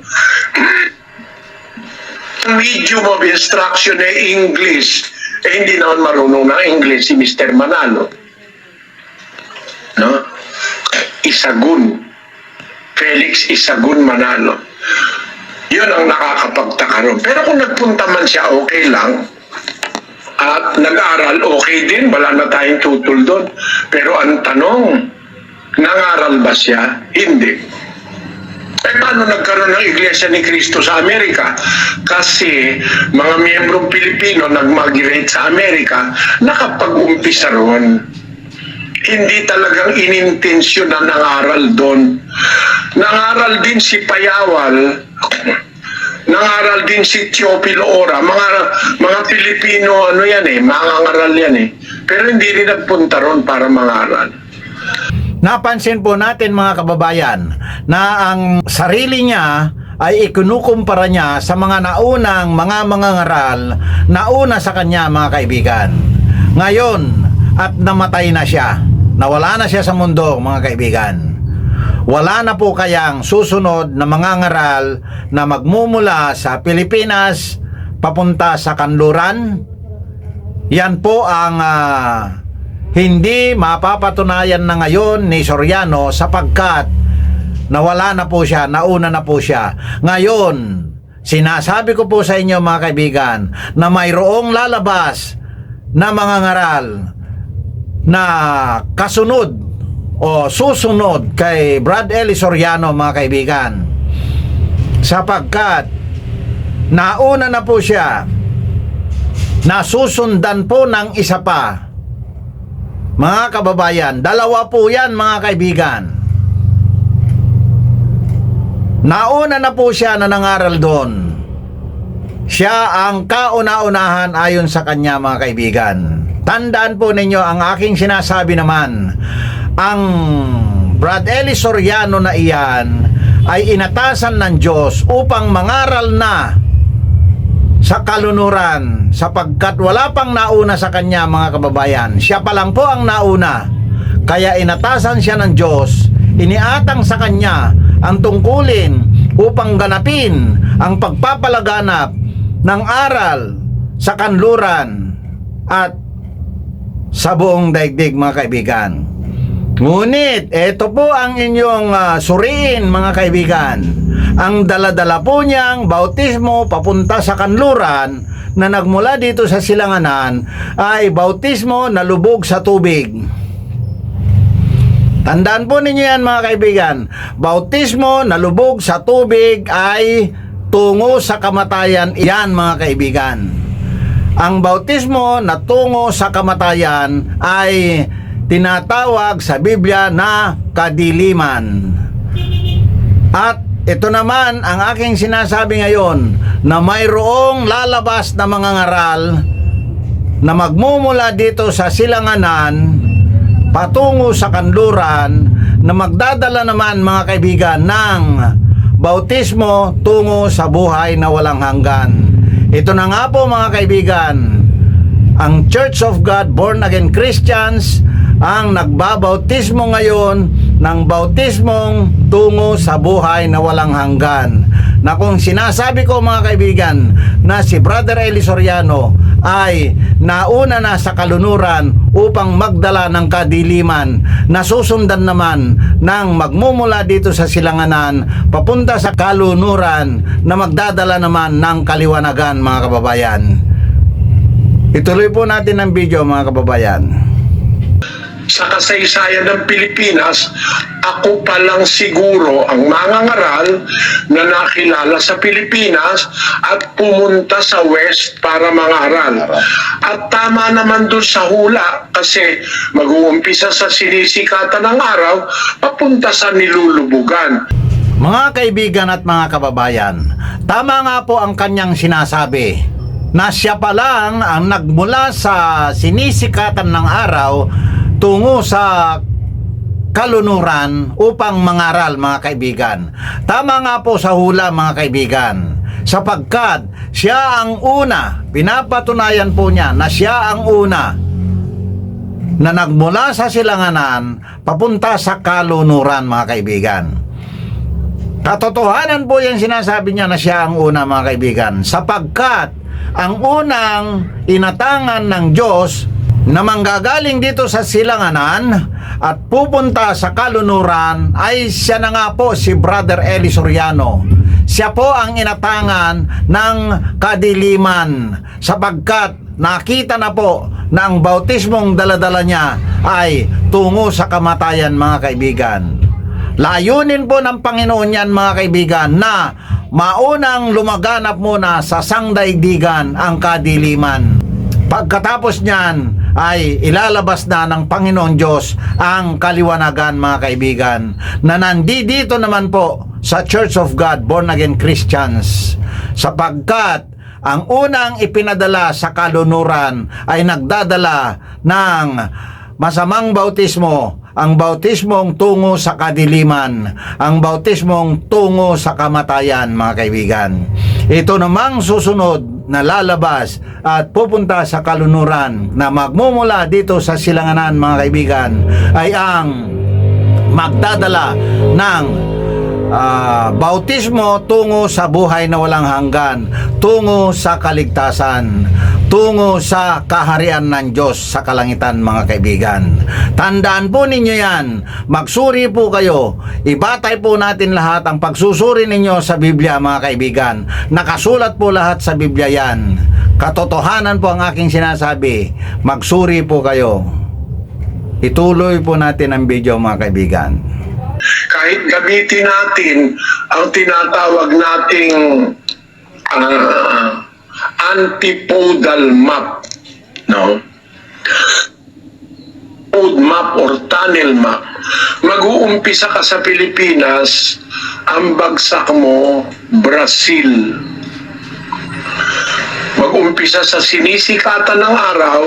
medium of instruction ay English. Hindi naman marunong ng English si Mr. Manalo. No? Isagun. Felix Isagun Manalo. Yun ang nakakapagtaka ron. Pero kung nagpunta man siya, okay lang. At nag-aral, okay din. Wala na tayong tutol doon. Pero ang tanong, nangaral ba siya? Hindi. Paano nagkaroon ng Iglesia ni Cristo sa Amerika? Kasi mga miyembrong Pilipino nag-migrate sa Amerika, nakapag-umpisa ron. Hindi talagang inintensyon na nangaral doon. Nangaral din si Payawal, nangaral din si Teofilo Ora, mga Pilipino, ano yan mangangaral yan Pero hindi rin nagpunta ron para mangaral. Napansin po natin mga kababayan na ang sarili niya ay ikinukumpara niya sa mga naunang mga ngaral nauna sa kanya mga kaibigan. Ngayon at namatay na siya, nawala na siya sa mundo mga kaibigan. Wala na po kayang susunod na mga ngaral na magmumula sa Pilipinas papunta sa kanluran? Yan po ang hindi mapapatunayan na ngayon ni Soriano sapagkat nawala na po siya, nauna na po siya. Ngayon, sinasabi ko po sa inyo mga kaibigan na mayroong lalabas na mga ngaral na kasunod o susunod kay Brad Eli Soriano mga kaibigan, sapagkat nauna na po siya, nasusundan po ng isa pa. Mga kababayan, dalawa po yan mga kaibigan. Nauna na po siya na nangaral doon. Siya ang kauna-unahan ayon sa kanya mga kaibigan. Tandaan po ninyo ang aking sinasabi naman. Ang Brad Eli Soriano na iyan ay inatasan ng Diyos upang mangaral na sa kalunuran sapagkat wala pang nauna sa kanya mga kababayan. Siya pa lang po ang nauna. Kaya inatasan siya ng Diyos, iniatang sa kanya ang tungkulin upang ganapin ang pagpapalaganap ng aral sa kanluran at sa buong daigdig mga kaibigan. Ngunit ito po ang inyong suriin mga kaibigan. Ang daladala po niyang bautismo papunta sa kanluran na nagmula dito sa silanganan ay bautismo na lubog sa tubig. Tandaan po ninyo yan mga kaibigan. Bautismo na lubog sa tubig ay tungo sa kamatayan. Yan mga kaibigan. Ang bautismo na tungo sa kamatayan ay tinatawag sa Biblia na kadiliman. At ito naman ang aking sinasabi ngayon na mayroong lalabas na mga ngaral na magmumula dito sa silanganan patungo sa kanluran na magdadala naman mga kaibigan ng bautismo tungo sa buhay na walang hanggan. Ito na nga po mga kaibigan, ang Church of God Born Again Christians ang nagbabautismo ngayon ng bautismong tungo sa buhay na walang hanggan. Na kung sinasabi ko mga kaibigan na si Brother Eli Soriano ay nauna na sa kalunuran upang magdala ng kadiliman, nasusundan naman ng magmumula dito sa silanganan papunta sa kalunuran na magdadala naman ng kaliwanagan mga kababayan. Ituloy po natin ang video mga kababayan. Sa kasaysayan ng Pilipinas, ako pa lang siguro ang mangangaral na nakilala sa Pilipinas at pumunta sa West para mangaral. At tama naman doon sa hula kasi mag-uumpisa sa sinisikatan ng araw, papunta sa nilulubugan. Mga kaibigan at mga kababayan, tama nga po ang kanyang sinasabi na siya pa lang ang nagmula sa sinisikatan ng araw tungo sa kalunuran upang mangaral mga kaibigan. Tama nga po sa hula mga kaibigan, sapagkat siya ang una, pinapatunayan po niya na siya ang una na nagmula sa silanganan papunta sa kalunuran mga kaibigan. Katotohanan po yung sinasabi niya na siya ang una mga kaibigan, sapagkat ang unang inatangan ng Diyos na manggagaling dito sa silanganan at pupunta sa kalunuran ay siya na nga po si Brother Eli Soriano. Siya po ang inatangan ng kadiliman sapagkat nakita na po na ang bautismong daladala niya ay tungo sa kamatayan mga kaibigan. Layunin po ng Panginoon yan mga kaibigan na maunang lumaganap muna sa sangdaigdigan ang kadiliman. Pagkatapos niyan ay ilalabas na ng Panginoon Diyos ang kaliwanagan mga kaibigan na nandito naman po sa Church of God Born Again Christians, sapagkat ang unang ipinadala sa kalunuran ay nagdadala ng masamang bautismo, ang bautismong tungo sa kadiliman, ang bautismong tungo sa kamatayan mga kaibigan. Ito namang susunod na lalabas at pupunta sa kalunuran na magmumula dito sa silanganan mga kaibigan ay ang magdadala ng bautismo tungo sa buhay na walang hanggan, tungo sa kaligtasan, tungo sa kaharian ng Diyos sa kalangitan, mga kaibigan. Tandaan po ninyo yan. Magsuri po kayo. Ibatay po natin lahat ang pagsusuri ninyo sa Biblia, mga kaibigan. Nakasulat po lahat sa Biblia yan. Katotohanan po ang aking sinasabi. Magsuri po kayo. Ituloy po natin ang video, mga kaibigan. Kahit gamitin natin ang tinatawag nating antipodal map, no? Road map or tunnel map. Mag-uumpisa ka sa Pilipinas, ang bagsak mo, Brazil. Mag-umpisa sa sinisikatan ng araw,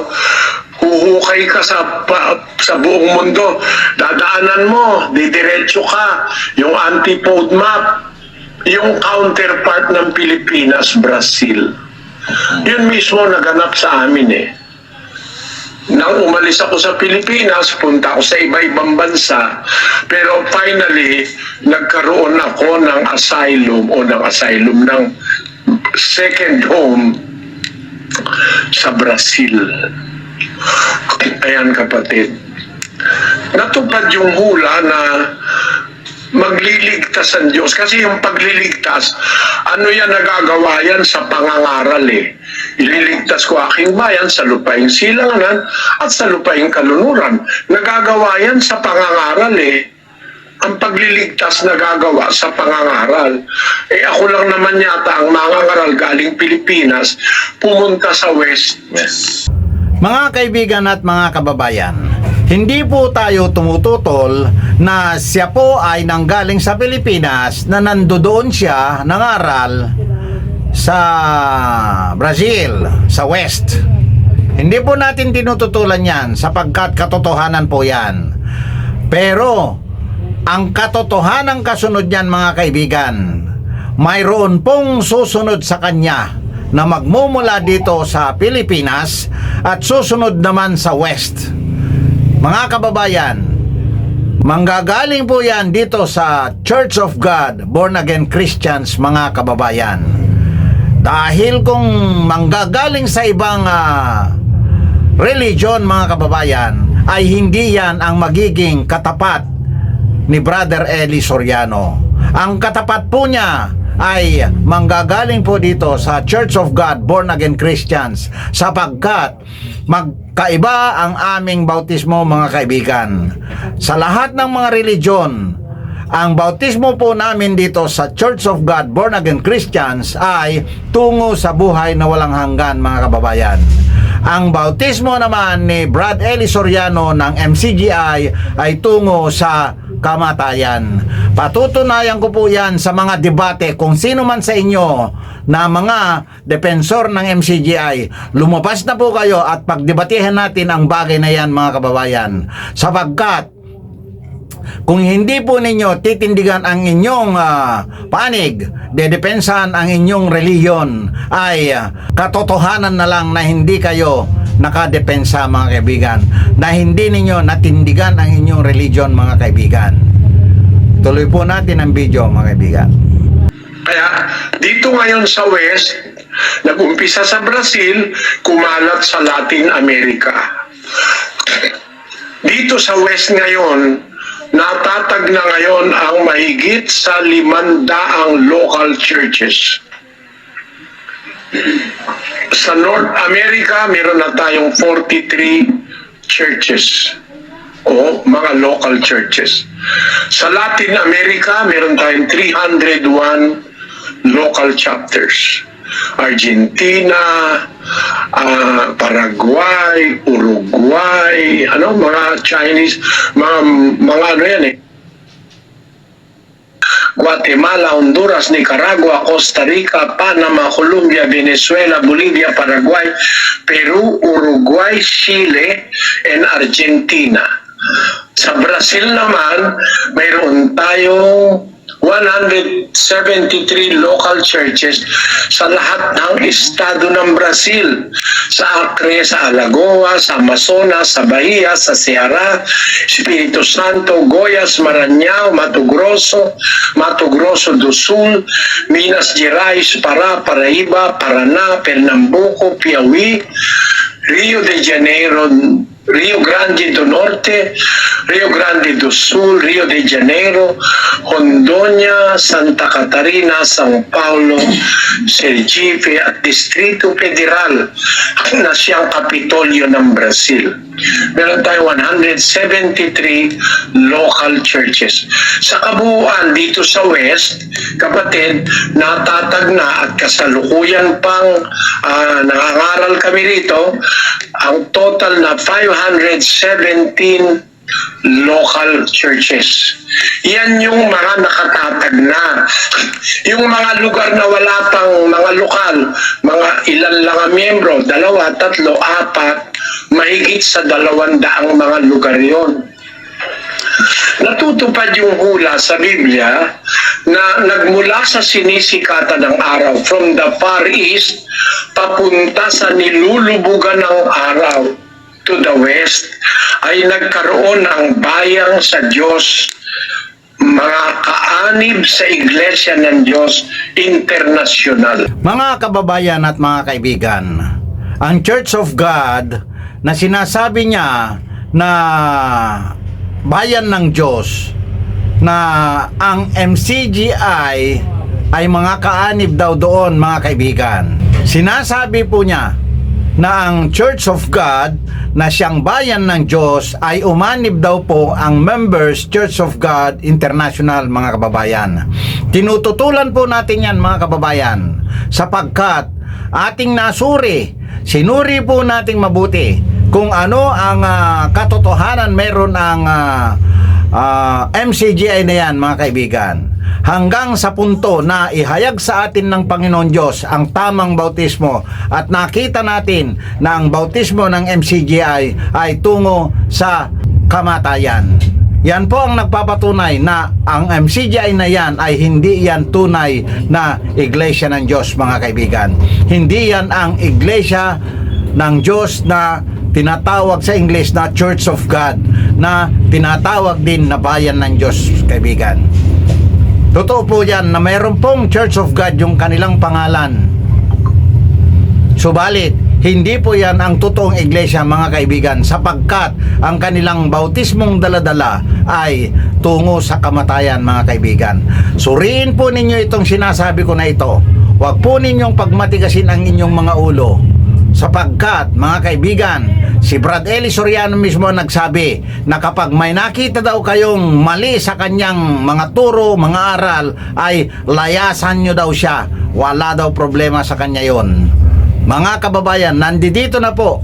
huhukay ka sa buong mundo. Dadaanan mo, didiretso ka. Yung antipode map, yung counterpart ng Pilipinas, Brazil. Yun mismo naganap sa amin eh. Nang umalis ako sa Pilipinas, punta ako sa iba-ibang bansa, pero finally, nagkaroon ako ng asylum ng second home sa Brazil. Ayan, kapatid. Natupad yung hula na magliligtas ang Diyos. Kasi yung pagliligtas, ano yan, nagagawa yan sa pangangaral eh. Ililigtas ko aking bayan sa lupaing silangan at sa lupaing kalunuran. Nagagawa yan sa pangangaral eh. Ang pagliligtas nagagawa sa pangangaral. Eh ako lang naman yata ang mangangaral galing Pilipinas, pumunta sa West. Mga kaibigan at mga kababayan, hindi po tayo tumututol na siya po ay nanggaling sa Pilipinas, na nandoon siya nangaral sa Brazil, sa West. Hindi po natin tinututulan yan sapagkat katotohanan po yan. Pero ang katotohanan kasunod yan, mga kaibigan, mayroon pong susunod sa kanya na magmumula dito sa Pilipinas at susunod naman sa West. Mga kababayan, manggagaling po yan dito sa Church of God, Born Again Christians, mga kababayan. Dahil kung manggagaling sa ibang religion, mga kababayan, ay hindi yan ang magiging katapat ni Brother Eli Soriano. Ang katapat po niya ay manggagaling po dito sa Church of God, Born Again Christians, sapagkat magkaiba ang aming bautismo, mga kaibigan. Sa lahat ng mga religion, ang bautismo po namin dito sa Church of God, Born Again Christians ay tungo sa buhay na walang hanggan, mga kababayan. Ang bautismo naman ni Brad Eli Soriano ng MCGI ay tungo sa kamatayan. Patutunayan ko po yan sa mga debate. Kung sino man sa inyo na mga depensor ng MCGI, lumabas na po kayo at pagdebatehan natin ang bagay na yan, mga kababayan. Sapagkat kung hindi po ninyo titindigan ang inyong panig, dedepensahan ang inyong reliyon, ay katotohanan na lang na hindi kayo nakadepensa, mga kaibigan, na hindi ninyo natindigan ang inyong reliyon, mga kaibigan. Tuloy po natin ang video, mga kaibigan. Kaya dito ngayon sa West, nag-umpisa sa Brazil, kumalat sa Latin America. Dito sa West ngayon, natatag na ngayon ang mahigit sa 500 local churches. Sa North America, meron na tayong 43 churches o mga local churches. Sa Latin America, meron tayong 301 local chapters. Argentina, Paraguay, Uruguay, mga Chinese, mga ano yan eh. Guatemala, Honduras, Nicaragua, Costa Rica, Panama, Colombia, Venezuela, Bolivia, Paraguay, Peru, Uruguay, Chile, and Argentina. Sa Brazil naman, mayroon tayong 173 local churches sa lahat ng estado ng Brazil. Sa Acre, sa Alagoas, sa Amazonas, sa Bahia, sa Ceará, Espiritu Santo, Goiás, Maranhão, Mato Grosso do Sul, Minas Gerais, Pará, Paraíba, Paraná, Pernambuco, Piauí, Rio de Janeiro, Rio Grande do Norte, Rio Grande do Sul, Rio de Janeiro, Hondonia, Santa Catarina, São Paulo, Sergipe at Distrito Federal na siyang kapitolyo ng Brazil. Meron tayong 173 local churches. Sa kabuuan dito sa West, kapatid, natatag na at kasalukuyan pang nangangaral kami rito, ang total na 517 local churches. Yan yung mga nakatatag na. Yung mga lugar na wala pang mga lokal, mga ilan lang ang miyembro, 2, 3, 4, mahigit sa 200 mga lugar yon. Natutupad yung hula sa Biblia na nagmula sa sinisikatan ng araw from the far east papunta sa nilulubugan ng araw to the west ay nagkaroon ng bayang sa Diyos, mga kaanib sa Iglesia ng Diyos internasyonal. Mga kababayan at mga kaibigan, ang Church of God na sinasabi niya na bayan ng Diyos, na ang MCGI ay mga kaanib daw doon, mga kaibigan. Sinasabi po niya na ang Church of God na siyang bayan ng Diyos ay umanib daw po ang members Church of God International, mga kababayan. Tinututulan po natin yan, mga kababayan, sapagkat ating sinuri po nating mabuti kung ano ang katotohanan meron ang MCGI na yan, mga kaibigan, hanggang sa punto na ihayag sa atin ng Panginoon Diyos ang tamang bautismo at nakita natin na ang bautismo ng MCGI ay tungo sa kamatayan. Yan po ang nagpapatunay na ang MCGI na yan ay hindi yan tunay na iglesia ng Diyos, mga kaibigan. Hindi yan ang iglesia ng Diyos na tinatawag sa English na Church of God, na tinatawag din na bayan ng Diyos, kaibigan. Totoo po yan na mayroon pong Church of God yung kanilang pangalan. Subalit, hindi po yan ang totoong iglesia, mga kaibigan, sapagkat ang kanilang bautismong daladala ay tungo sa kamatayan, mga kaibigan. Suriin po ninyo itong sinasabi ko na ito. Huwag po ninyong pagmatigasin ang inyong mga ulo. Sapagkat, mga kaibigan, si Brad Eli Soriano mismo nagsabi na kapag may nakita daw kayong mali sa kanyang mga turo, mga aral, ay layasan nyo daw siya. Wala daw problema sa kanya yon. Mga kababayan, nandito na po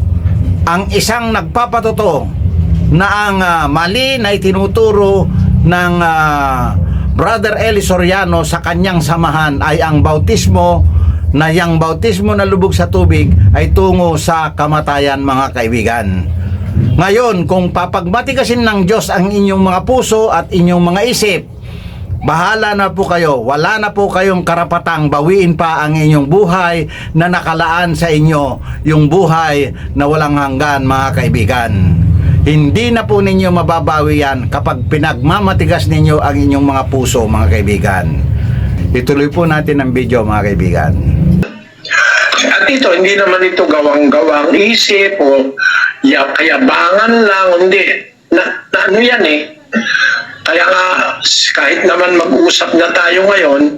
ang isang nagpapatotoo na ang mali na itinuturo ng Brother Eli Soriano sa kanyang samahan ay ang bautismo, na yang bautismo na lubog sa tubig ay tungo sa kamatayan, mga kaibigan. Ngayon, kung papagmatigasin ng Diyos ang inyong mga puso at inyong mga isip, bahala na po kayo. Wala na po kayong karapatang bawiin pa ang inyong buhay na nakalaan sa inyo, yung buhay na walang hanggan, mga kaibigan. Hindi na po ninyo mababawi yan kapag pinagmamatigas ninyo ang inyong mga puso, mga kaibigan. Ituloy po natin ang video, mga kaibigan. At ito, hindi naman ito gawang-gawang isip o kayabangan lang, hindi. Ano yan eh. Kaya nga, kahit naman mag-usap na tayo ngayon,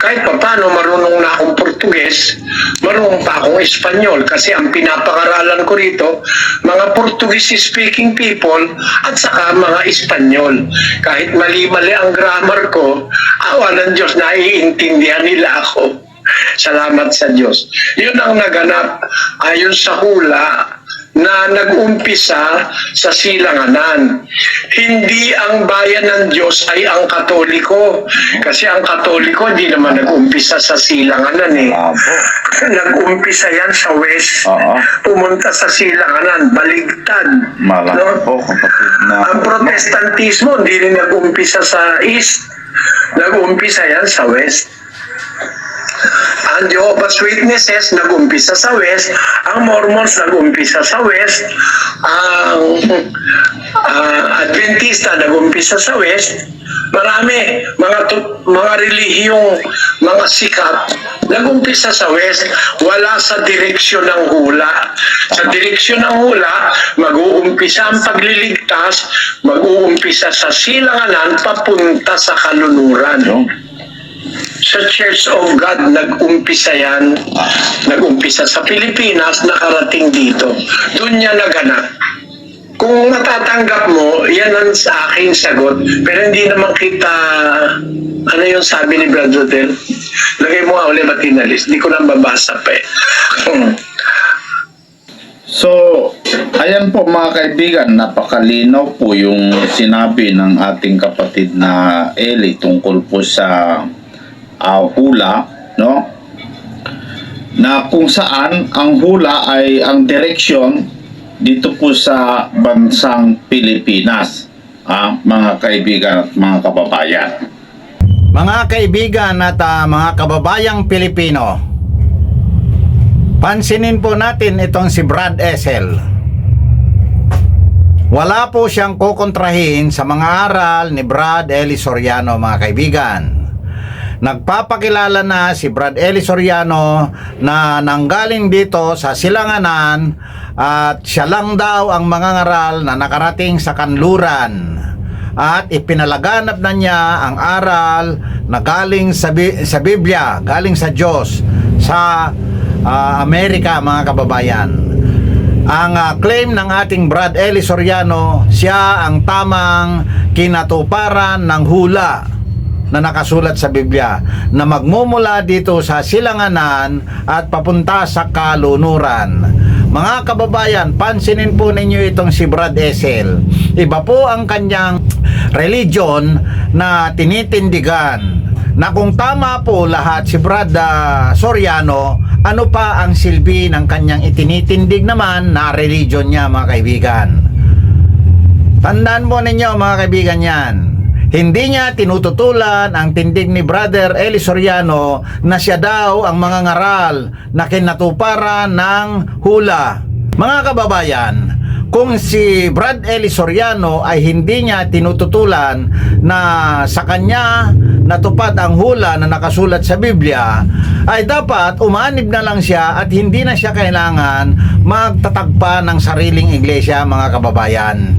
kahit pa paano marunong na akong Portuges, marunong pa akong Espanyol kasi ang pinapangaralan ko rito, mga Portuguese-speaking people at saka mga Espanyol. Kahit mali-mali ang grammar ko, awa ng Diyos, naiintindihan nila ako. Salamat sa Diyos. Yun ang naganap ayon sa hula na nag-umpisa sa silanganan. Hindi ang bayan ng Diyos ay ang Katoliko. Kasi ang Katoliko hindi naman nag-umpisa sa silanganan eh. Opo. Nag-umpisa yan sa West. Oo. Pumunta sa silanganan, baligtad. Malaki po, kapatid na. Ang Protestantismo hindi rin nag-umpisa sa East. Nag-umpisa yan sa West. Ang Jehovah's Witnesses nag-umpisa sa West, ang Mormons nag-umpisa sa West, ang Adventista nag-umpisa sa West. Marami mga relihiyong mga sikat nag-umpisa sa West. Wala sa direksyon ng hula. Sa direksyon ng hula, mag-uumpisa ang pagliligtas, mag-uumpisa sa silanganan papunta sa kalunuran. Sa Church of God, nag-umpisa yan. Nag-umpisa sa Pilipinas, nakarating dito. Doon niya naganap. Kung matatanggap mo, yan ang sa aking sagot. Pero hindi naman kita, ano yung sabi ni Brother Del? Lagay mo nga ulit matinalis. Hindi ko na babasa pa eh. So, ayan po mga kaibigan, napakalinaw po yung sinabi ng ating kapatid na Eli tungkol po sa hula, no? Na kung saan ang hula ay ang direksyon dito po sa bansang Pilipinas, mga kaibigan at mga kababayan. Mga kaibigan at mga kababayang Pilipino, pansinin po natin itong si Brad Essel. Wala po siyang kukontrahin sa mga aral ni Brad Eli Soriano, mga kaibigan. Nagpapakilala na si Brad Eli Soriano na nanggaling dito sa silanganan at siya lang daw ang mangangaral na nakarating sa kanluran. At ipinalaganap na niya ang aral na galing sa Biblia, galing sa Diyos, sa Amerika, mga kababayan. Ang claim ng ating Brad Eli Soriano, siya ang tamang kinatuparan ng hula na nakasulat sa Biblia na magmumula dito sa silanganan at papunta sa kalunuran. Mga kababayan, pansinin po ninyo itong si Brad Essel. Iba po ang kanyang religion na tinitindigan. Na kung tama po lahat si Brad Soriano, ano pa ang silbi ng kanyang itinitindig naman na religion niya, mga kaibigan? Tandaan po ninyo, mga kaibigan, yan. Hindi niya tinututulan ang tindig ni Brother Eli Soriano na siya daw ang mga ngaral na kinatuparan ng hula. Mga kababayan, kung si Brad Eli Soriano ay hindi niya tinututulan na sa kanya natupad ang hula na nakasulat sa Biblia, ay dapat umanib na lang siya at hindi na siya kailangan magtatagpa ng sariling iglesia, mga kababayan.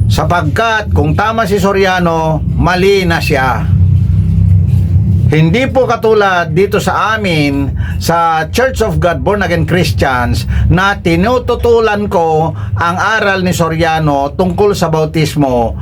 Sapagkat kung tama si Soriano, mali na siya. Hindi po katulad dito sa amin sa Church of God Born Again Christians na tinututulan ko ang aral ni Soriano tungkol sa bautismo,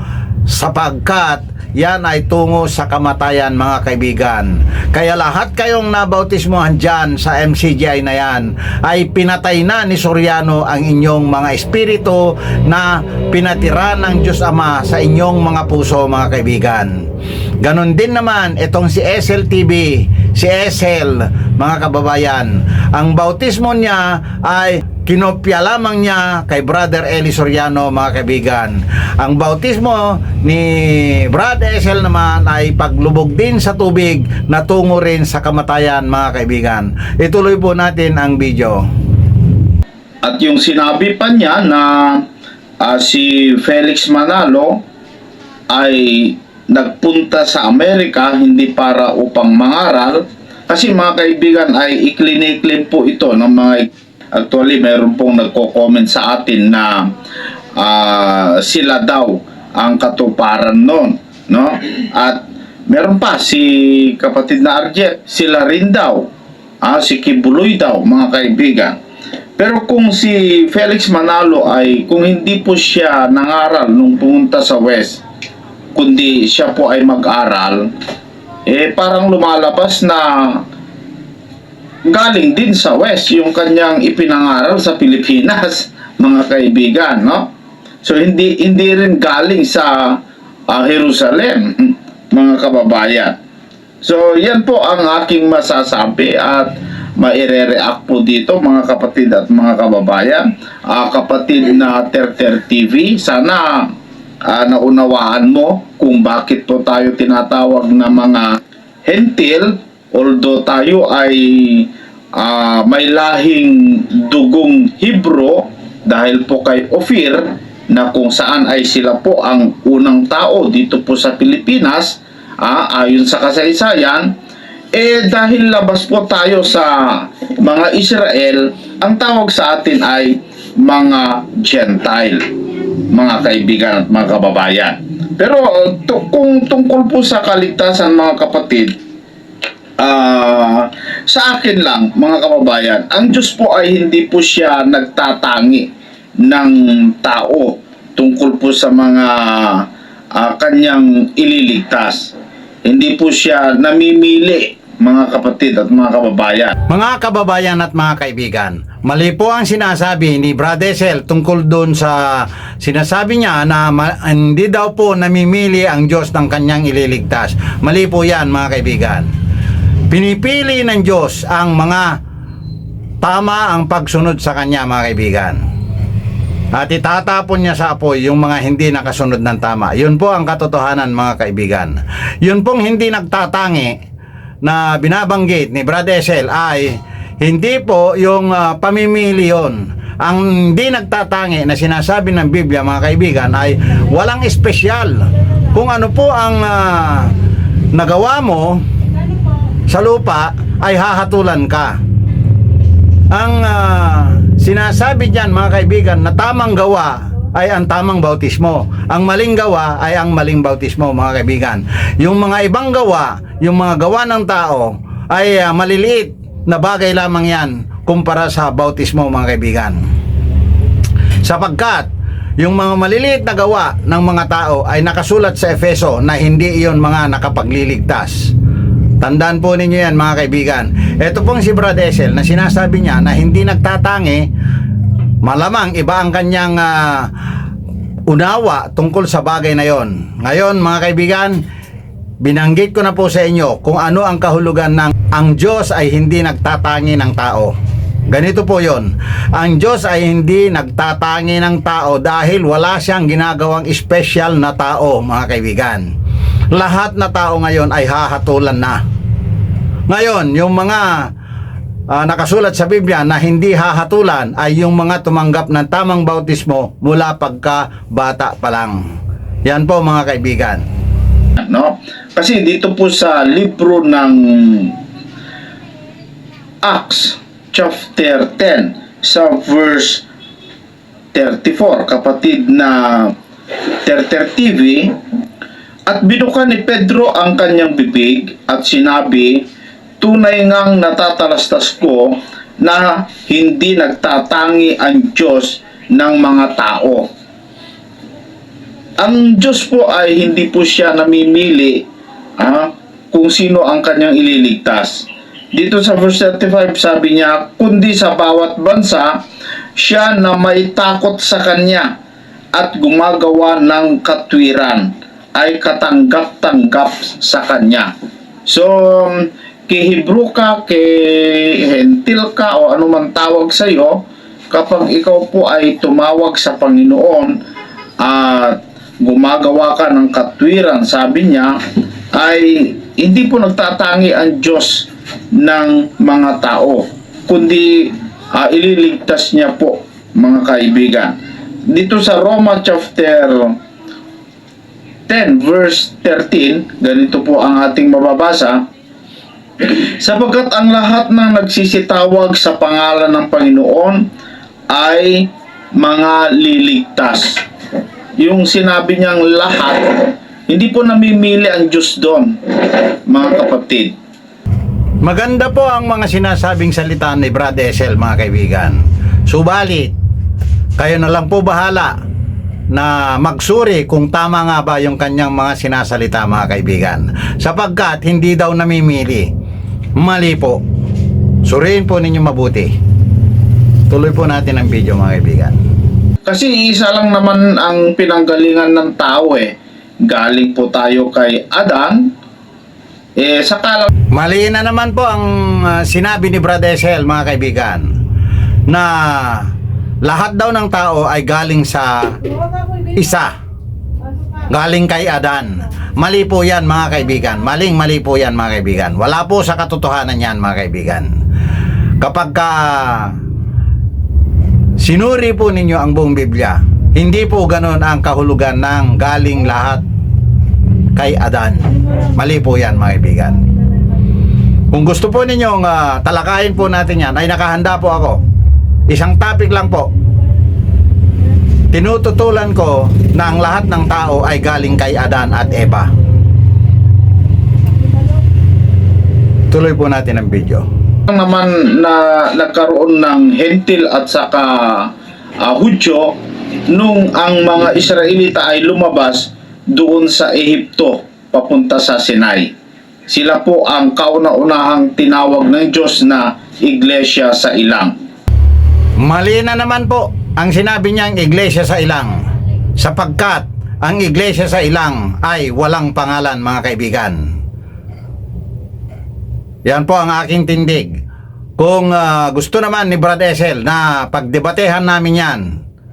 sapagkat yan ay tungo sa kamatayan, mga kaibigan. Kaya lahat kayong nabautismohan dyan sa MCGI na yan ay pinatay na ni Soriano ang inyong mga espiritu na pinatira ng Diyos Ama sa inyong mga puso, mga kaibigan. Ganon din naman itong si SLTV, si SL, mga kababayan. Ang bautismo niya ay kinopya lamang niya kay Brother Eli Soriano, mga kaibigan. Ang bautismo ni Brad Essel naman ay paglubog din sa tubig na tungo rin sa kamatayan, mga kaibigan. Ituloy po natin ang video. At yung sinabi pa niya na si Felix Manalo ay nagpunta sa Amerika hindi para upang mangaral, kasi mga kaibigan ay ikliniklim po ito ng mga, actually meron pong nagko-comment sa atin na sila daw ang katuparan nun, no? At meron pa si kapatid na Arjet, sila rin daw, si Kibuloy daw, mga kaibigan. Pero kung si Felix Manalo ay, kung hindi po siya nangaral nung pumunta sa West, kundi siya po ay mag-aral, parang lumalabas na galing din sa West yung kanyang ipinangaral sa Pilipinas. mga kaibigan, no? So hindi rin galing sa Jerusalem, mga kababayan. So yan po ang aking masasabi at maire-react po dito, mga kapatid at mga kababayan. Kapatid na Terter TV, sana naunawaan mo kung bakit po tayo tinatawag na mga hentil, although tayo ay may lahing dugong Hebro dahil po kay Ophir, na kung saan ay sila po ang unang tao dito po sa Pilipinas, ayon sa kasaysayan. Dahil labas po tayo sa mga Israel, ang tawag sa atin ay mga Gentile, mga kaibigan at mga kababayan. Pero kung tungkol po sa kaligtasan, mga kapatid, sa akin lang, mga kababayan, ang Diyos po ay hindi po siya nagtatangi ng tao tungkol po sa mga kanyang ililigtas. Hindi po siya namimili, mga kapatid at mga kababayan. Mga kababayan at mga kaibigan, mali po ang sinasabi ni Brother Sel tungkol doon sa sinasabi niya na hindi daw po namimili ang Diyos ng kanyang ililigtas. Mali po yan, mga kaibigan. Pinipili ng Diyos ang mga tama ang pagsunod sa kanya, mga kaibigan. At itatapon niya sa apoy yung mga hindi nakasunod ng tama. Yun po ang katotohanan, mga kaibigan. Yun pong hindi nagtatangi na binabanggit ni Brother Sel ay hindi po yung pamimili yun. Ang hindi nagtatangi na sinasabi ng Biblia, mga kaibigan, ay walang espesyal. Kung ano po ang nagawa mo sa lupa ay hahatulan ka. Ang sinasabi diyan, mga kaibigan, na tamang gawa ay ang tamang bautismo. Ang maling gawa ay ang maling bautismo, mga kaibigan. Yung mga ibang gawa, yung mga gawa ng tao ay maliliit na bagay lamang yan kumpara sa bautismo, mga kaibigan. Sapagkat yung mga maliliit na gawa ng mga tao ay nakasulat sa Efeso na hindi iyon mga nakapagliligtas. Tandaan po ninyo yan, mga kaibigan. Ito pong si Brother Sel na sinasabi niya na hindi nagtatangi, malamang iba ang kanyang unawa tungkol sa bagay na yon. Ngayon, mga kaibigan, binanggit ko na po sa inyo kung ano ang kahulugan ng ang Diyos ay hindi nagtatangi ng tao. Ganito po yon. Ang Diyos ay hindi nagtatangi ng tao dahil wala siyang ginagawang special na tao, mga kaibigan. Lahat na tao ngayon ay hahatulan na. Ngayon, yung mga nakasulat sa Biblia na hindi hahatulan ay yung mga tumanggap ng tamang bautismo mula pagka bata pa lang. Yan po, mga kaibigan. No? Kasi dito po sa libro ng Acts chapter 10 sa verse 34, kapatid na Terter TV, at binuka ni Pedro ang kanyang bibig at sinabi, tunay ngang natatalastas ko na hindi nagtatangi ang Diyos ng mga tao. Ang Diyos po ay hindi po siya namimili kung sino ang kanyang ililigtas. Dito sa verse 35 sabi niya, kundi sa bawat bansa siya na may takot sa kanya at gumagawa ng katwiran ay katanggap-tanggap sa kanya. So, kihibro ka, kihentil ka, o anumang tawag sa iyo, kapag ikaw po ay tumawag sa Panginoon at gumagawa ka ng katwiran, sabi niya, ay hindi po nagtatangi ang Diyos ng mga tao, kundi ililigtas niya po, mga kaibigan. Dito sa Roma chapter 10 verse 13, ganito po ang ating mababasa, sapagkat ang lahat ng nagsisitawag sa pangalan ng Panginoon ay mga liligtas. Yung sinabi niyang lahat, hindi po namimili ang Diyos doon, mga kapatid. Maganda po ang mga sinasabing salita ni Brother Sel, mga kaibigan. Subalit, kayo na lang po bahala na magsuri kung tama nga ba yung kanyang mga sinasalita, mga kaibigan. Sapagkat hindi daw namimili. Mali po. Suriin po ninyo mabuti. Tuloy po natin ang video, mga kaibigan. Kasi isa lang naman ang pinanggalingan ng tao eh. Galing po tayo kay Adan, saka lang Mali na naman po ang sinabi ni Brad Esel, mga kaibigan, na lahat daw ng tao ay galing sa isa, galing kay Adan. Mali po yan, mga kaibigan. Mali po yan, mga kaibigan. Wala po sa katotohanan yan, mga kaibigan. Kapag sinuri po ninyo ang buong Biblia, hindi po ganon ang kahulugan ng galing lahat kay Adan. Mali po yan, mga kaibigan. Kung gusto po ninyong talakayin po natin yan, ay nakahanda po ako. Isang topic lang po. Tinututulan ko na ang lahat ng tao ay galing kay Adan at Eva. Tuloy po natin ang video. naman na nagkaroon ng Hentil at saka Hudyo nung ang mga Israelita ay lumabas doon sa Ehipto papunta sa Sinai. Sila po ang kauna-unahang tinawag ng Diyos na Iglesia sa Ilang. Mali na naman po ang sinabi niyang iglesia sa ilang, sapagkat ang iglesia sa ilang ay walang pangalan, mga kaibigan. Yan po ang aking tindig. Kung gusto naman ni Brad Esel na pagdebatehan namin yan,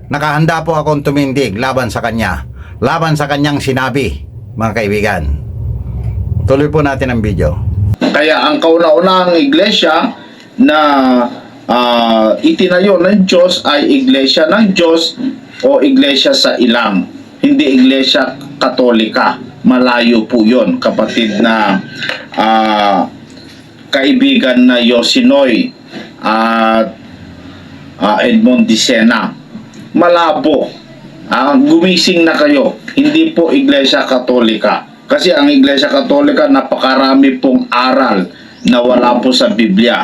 nakahanda po akong tumindig laban sa kanya, laban sa kanyang sinabi, mga kaibigan. Tuloy po natin ang video. Kaya ang kauna-unahang iglesia na itinayo ng Diyos ay Iglesia ng Diyos o Iglesia sa Ilang, hindi Iglesia Katolika. Malayo po yun, kapatid na kaibigan na Yosinoy at Edmond Dicena. Malabo. Gumising na kayo. Hindi po Iglesia Katolika. Kasi ang Iglesia Katolika, napakarami pong aral na wala po sa Biblia.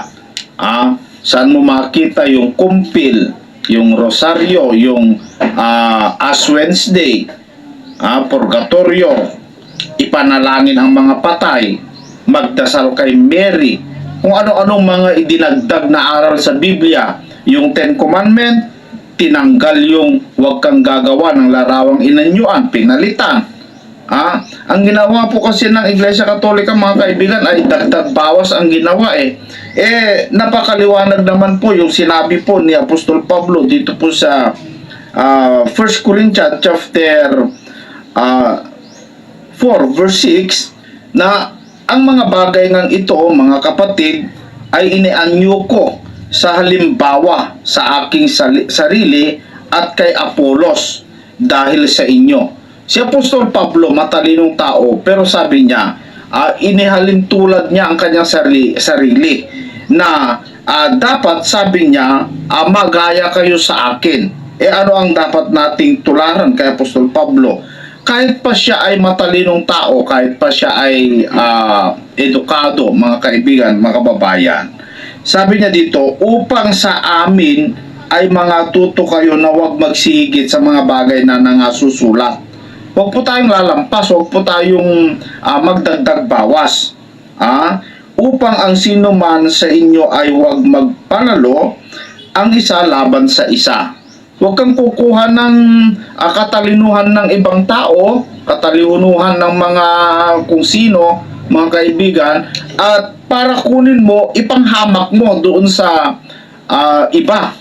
Saan mo makita yung kumpil, yung rosaryo, yung Ash Wednesday, purgatorio, ipanalangin ang mga patay, magdasal kay Mary, kung ano-anong mga idinagdag na aral sa Biblia, yung Ten Commandment, tinanggal yung huwag kang gagawa ng larawang inanyuan, pinalitan. Ang ginawa po kasi ng Iglesia Katolika, mga kaibigan, ay dagdag bawas ang ginawa napakaliwanag naman po yung sinabi po ni Apostol Pablo dito po sa 1 Corinthians chapter 4 verse 6 na ang mga bagay ng ito, mga kapatid, ay inianyo ko sa halimbawa sa aking sarili at kay Apolos dahil sa inyo. Si Apostol Pablo, matalinong tao, pero sabi niya, inihalin tulad niya ang kanyang sarili na dapat, sabi niya, magaya kayo sa akin. Ano ang dapat nating tularan kay Apostol Pablo? Kahit pa siya ay matalinong tao, kahit pa siya ay edukado, mga kaibigan, mga kababayan, sabi niya dito, upang sa amin ay mga tuto kayo na huwag magsihigit sa mga bagay na nangasusulat. Huwag po tayong lalampas, huwag po tayong magdagdag bawas. Upang ang sino man sa inyo ay huwag magpalalo ang isa laban sa isa. Huwag kang kukuha ng katalinuhan ng ibang tao, katalinuhan ng mga kung sino, mga kaibigan, at para kunin mo, ipanghamak mo doon sa iba,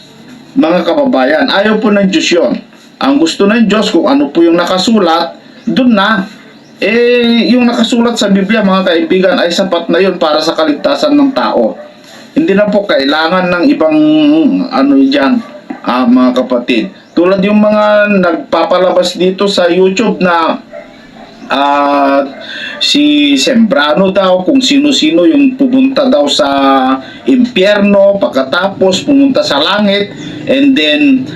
mga kababayan. Ayaw po ng Diyos yun. Ang gusto ng Diyos, kung ano po yung nakasulat, doon na. Yung nakasulat sa Biblia, mga kaibigan, ay sapat na yun para sa kaligtasan ng tao. Hindi na po kailangan ng ibang dyan, mga kapatid. Tulad yung mga nagpapalabas dito sa YouTube na si Sembrano daw, kung sino-sino yung pumunta daw sa impyerno, pagkatapos pumunta sa langit, and then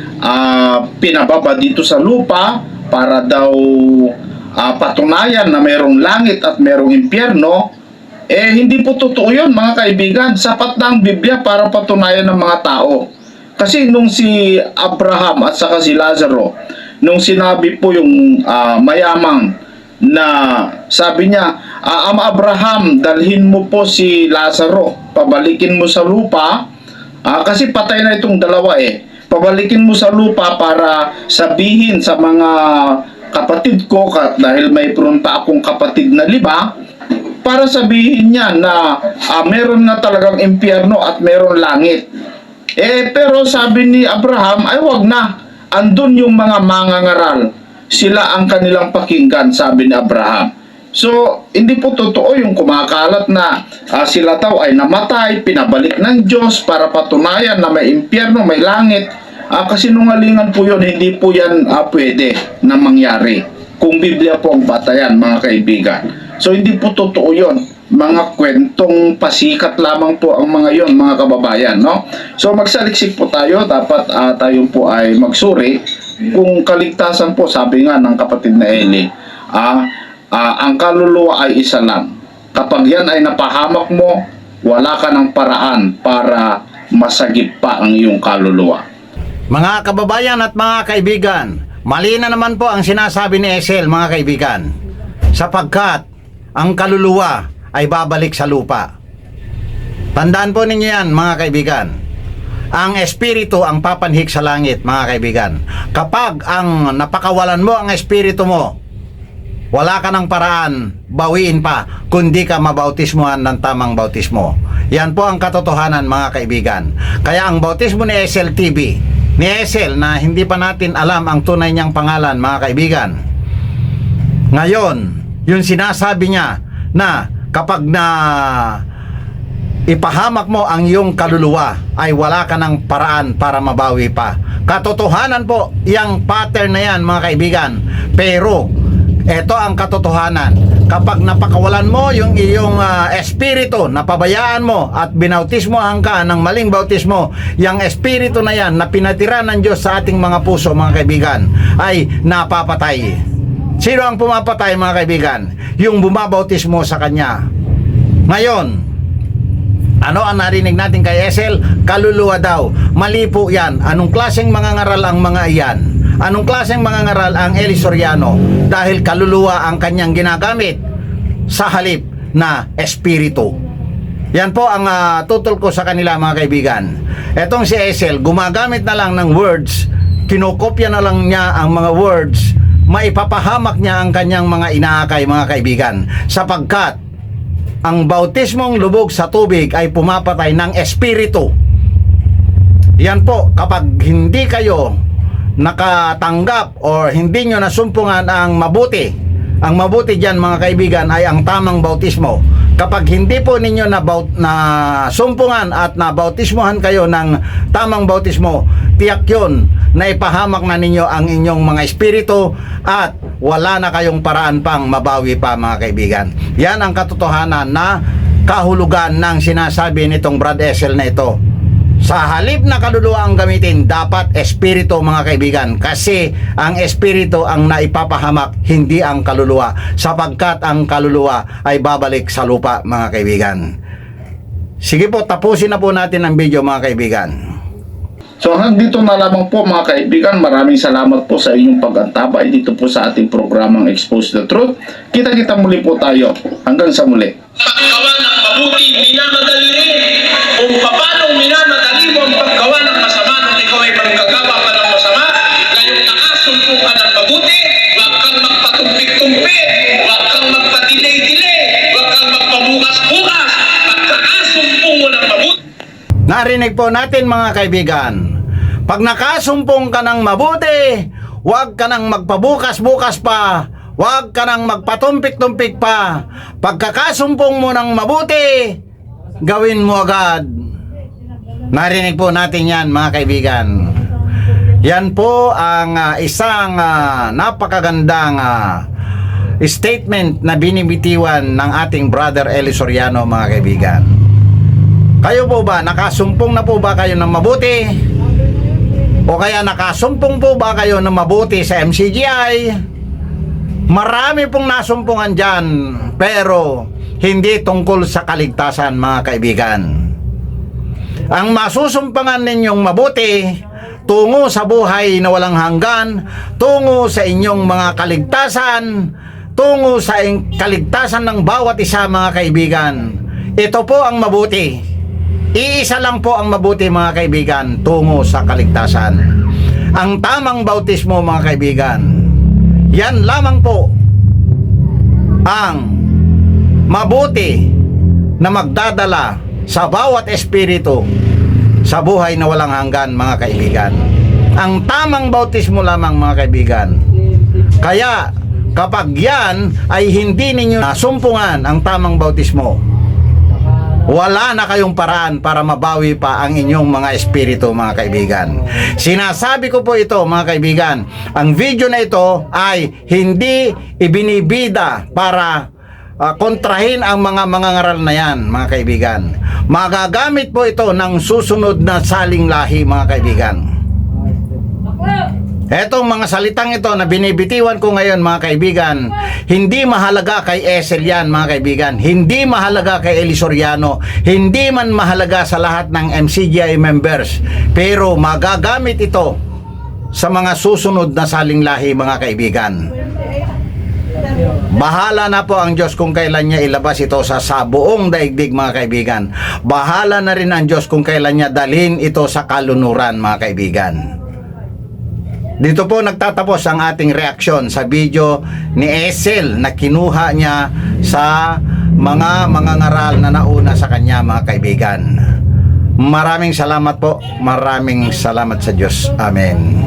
pinababa dito sa lupa para daw patunayan na mayroong langit at mayroong impyerno. Hindi po totoo yun, mga kaibigan. Sapat na ang Biblia para patunayan ng mga tao. Kasi nung si Abraham at saka si Lazaro, nung sinabi po yung mayamang na sabi niya, Ama Abraham, dalhin mo po si Lazaro, pabalikin mo sa lupa, kasi patay na itong dalawa pabalikin mo sa lupa para sabihin sa mga kapatid ko, dahil may prunta akong kapatid na 5, para sabihin niya na meron nga talagang impyerno at meron langit. Pero sabi ni Abraham, ay wag na, andun yung mga mangangaral, sila ang kanilang pakinggan, sabi ni Abraham. So, hindi po totoo yung kumakalat na sila daw ay namatay, pinabalik ng Diyos para patunayan na may impyerno, may langit. Kasinungalingan po yun, hindi po yan pwede na mangyari. Kung Biblia po ang batayan, mga kaibigan. So, hindi po totoo yun. Mga kwentong pasikat lamang po ang mga yon, mga kababayan, no? So, magsaliksik po tayo. Dapat tayo po ay magsuri. Kung kaligtasan po, sabi nga ng kapatid na Eli, ang kaluluwa ay isa lang. Kapag yan ay napahamak mo, wala ka ng paraan para masagip pa ang iyong kaluluwa. Mga kababayan at mga kaibigan, mali na naman po ang sinasabi ni Esel, mga kaibigan, sapagkat ang kaluluwa ay babalik sa lupa. Tandaan po ninyo yan, mga kaibigan. Ang espiritu ang papanhik sa langit, mga kaibigan. Kapag ang napakawalan mo ang espiritu mo, wala ka ng paraan, bawiin pa, kundi ka mabautismuhan ng tamang bautismo. Yan po ang katotohanan, mga kaibigan. Kaya ang bautismo ni Esel TV, ni Esel, na hindi pa natin alam ang tunay niyang pangalan, mga kaibigan. Ngayon, yung sinasabi niya na kapag na ipahamak mo ang iyong kaluluwa, ay wala ka ng paraan para mabawi pa. Katotohanan po, yung pattern na yan, mga kaibigan. Pero, ito ang katotohanan. Kapag napakawalan mo yung iyong espiritu, napabayaan mo at binautismohan ka ng maling bautismo, yung espiritu na yan na pinatira ng Diyos sa ating mga puso, mga kaibigan, ay napapatay. Sino ang pumapatay, mga kaibigan? Yung bumabautismo sa Kanya. Ngayon, ano ang narinig natin kay Esel? Kaluluwa daw. Mali po yan. Anong klaseng mga ngaral ang mga iyan? Anong klaseng mga ngaral ang Eli Soriano? Dahil kaluluwa ang kanyang ginagamit sa halip na espiritu. Yan po ang tutol ko sa kanila, mga kaibigan. Etong si Esel, gumagamit na lang ng words, kinokopya na lang niya ang mga words, maipapahamak niya ang kanyang mga inaakay, mga kaibigan, sapagkat ang bautismong lubog sa tubig ay pumapatay ng espiritu. Yan po, kapag hindi kayo nakatanggap or hindi nyo nasumpungan ang mabuti, ang mabuti dyan, mga kaibigan, ay ang tamang bautismo. Kapag hindi po ninyo na sumpungan at nabautismohan kayo ng tamang bautismo, tiyak yun na ipahamak na ninyo ang inyong mga espiritu at wala na kayong paraan pang mabawi pa, mga kaibigan. Yan ang katotohanan na kahulugan ng sinasabi nitong Brad Esel na ito. Sa halip na kaluluwa ang gamitin, dapat espiritu, mga kaibigan, kasi ang espiritu ang naipapahamak, hindi ang kaluluwa, sapagkat ang kaluluwa ay babalik sa lupa, mga kaibigan. Sige po, tapusin na po natin ang video, mga kaibigan. So hanggang dito na lamang po, mga kaibigan. Maraming salamat po sa inyong pag-antabay dito po sa ating programang Expose the Truth. Kita-kita muli po tayo. Hanggang sa muli. Paggawa ng mabuti, minamadali rin. Kung paano minamadali mo ang paggawa ng masama nung ikaw ay manggagawa pa ng masama, ngayong nakasumpo ka ng mabuti, huwag kang magpatumpik-tumpik, huwag kang magpatilay-tilay, huwag kang magpabukas-bukas, pagkakasumpo mo ng mabuti. Narinig po natin, mga kaibigan, pag nakasumpong ka ng mabuti, huwag ka nang magpabukas-bukas pa, huwag ka nang magpatumpik-tumpik pa. Pagkakasumpong mo ng mabuti, gawin mo agad. Narinig po natin yan, mga kaibigan. Yan po ang isang napakagandang statement na binibitiwan ng ating brother Eli Soriano, mga kaibigan. Kayo po ba, nakasumpong na po ba kayo ng mabuti? O kaya nakasumpong po ba kayo ng mabuti sa MCGI? Marami pong nasumpungan dyan, pero hindi tungkol sa kaligtasan, mga kaibigan. Ang masusumpangan ninyong mabuti, tungo sa buhay na walang hanggan, tungo sa inyong mga kaligtasan, tungo sa kaligtasan ng bawat isa, mga kaibigan. Ito po ang mabuti. Iisa lang po ang mabuti mga kaibigan tungo sa kaligtasan. Ang tamang bautismo mga kaibigan, yan lamang po ang mabuti na magdadala sa bawat espiritu sa buhay na walang hanggan mga kaibigan. Ang tamang bautismo lamang mga kaibigan. Kaya kapag yan ay hindi ninyo nasumpungan ang tamang bautismo, wala na kayong paraan para mabawi pa ang inyong mga espiritu mga kaibigan. Sinasabi ko po ito mga kaibigan, ang video na ito ay hindi ibinibida para kontrahin ang mga mangangaral na yan mga kaibigan. Magagamit po ito ng susunod na saling lahi mga kaibigan. Etong mga salitang ito na binibitiwan ko ngayon mga kaibigan, hindi mahalaga kay Esel yan mga kaibigan, hindi mahalaga kay Eli Soriano, hindi man mahalaga sa lahat ng MCGI members, pero magagamit ito sa mga susunod na saling lahi mga kaibigan. Bahala na po ang Diyos kung kailan niya ilabas ito sa buong daigdig mga kaibigan. Bahala na rin ang Diyos kung kailan niya dalhin ito sa kalunuran mga kaibigan. Dito po nagtatapos ang ating reaksyon sa video ni Esel na kinuha niya sa mga mangangaral na nauna sa kanya mga kaibigan. Maraming salamat po. Maraming salamat sa Diyos. Amen.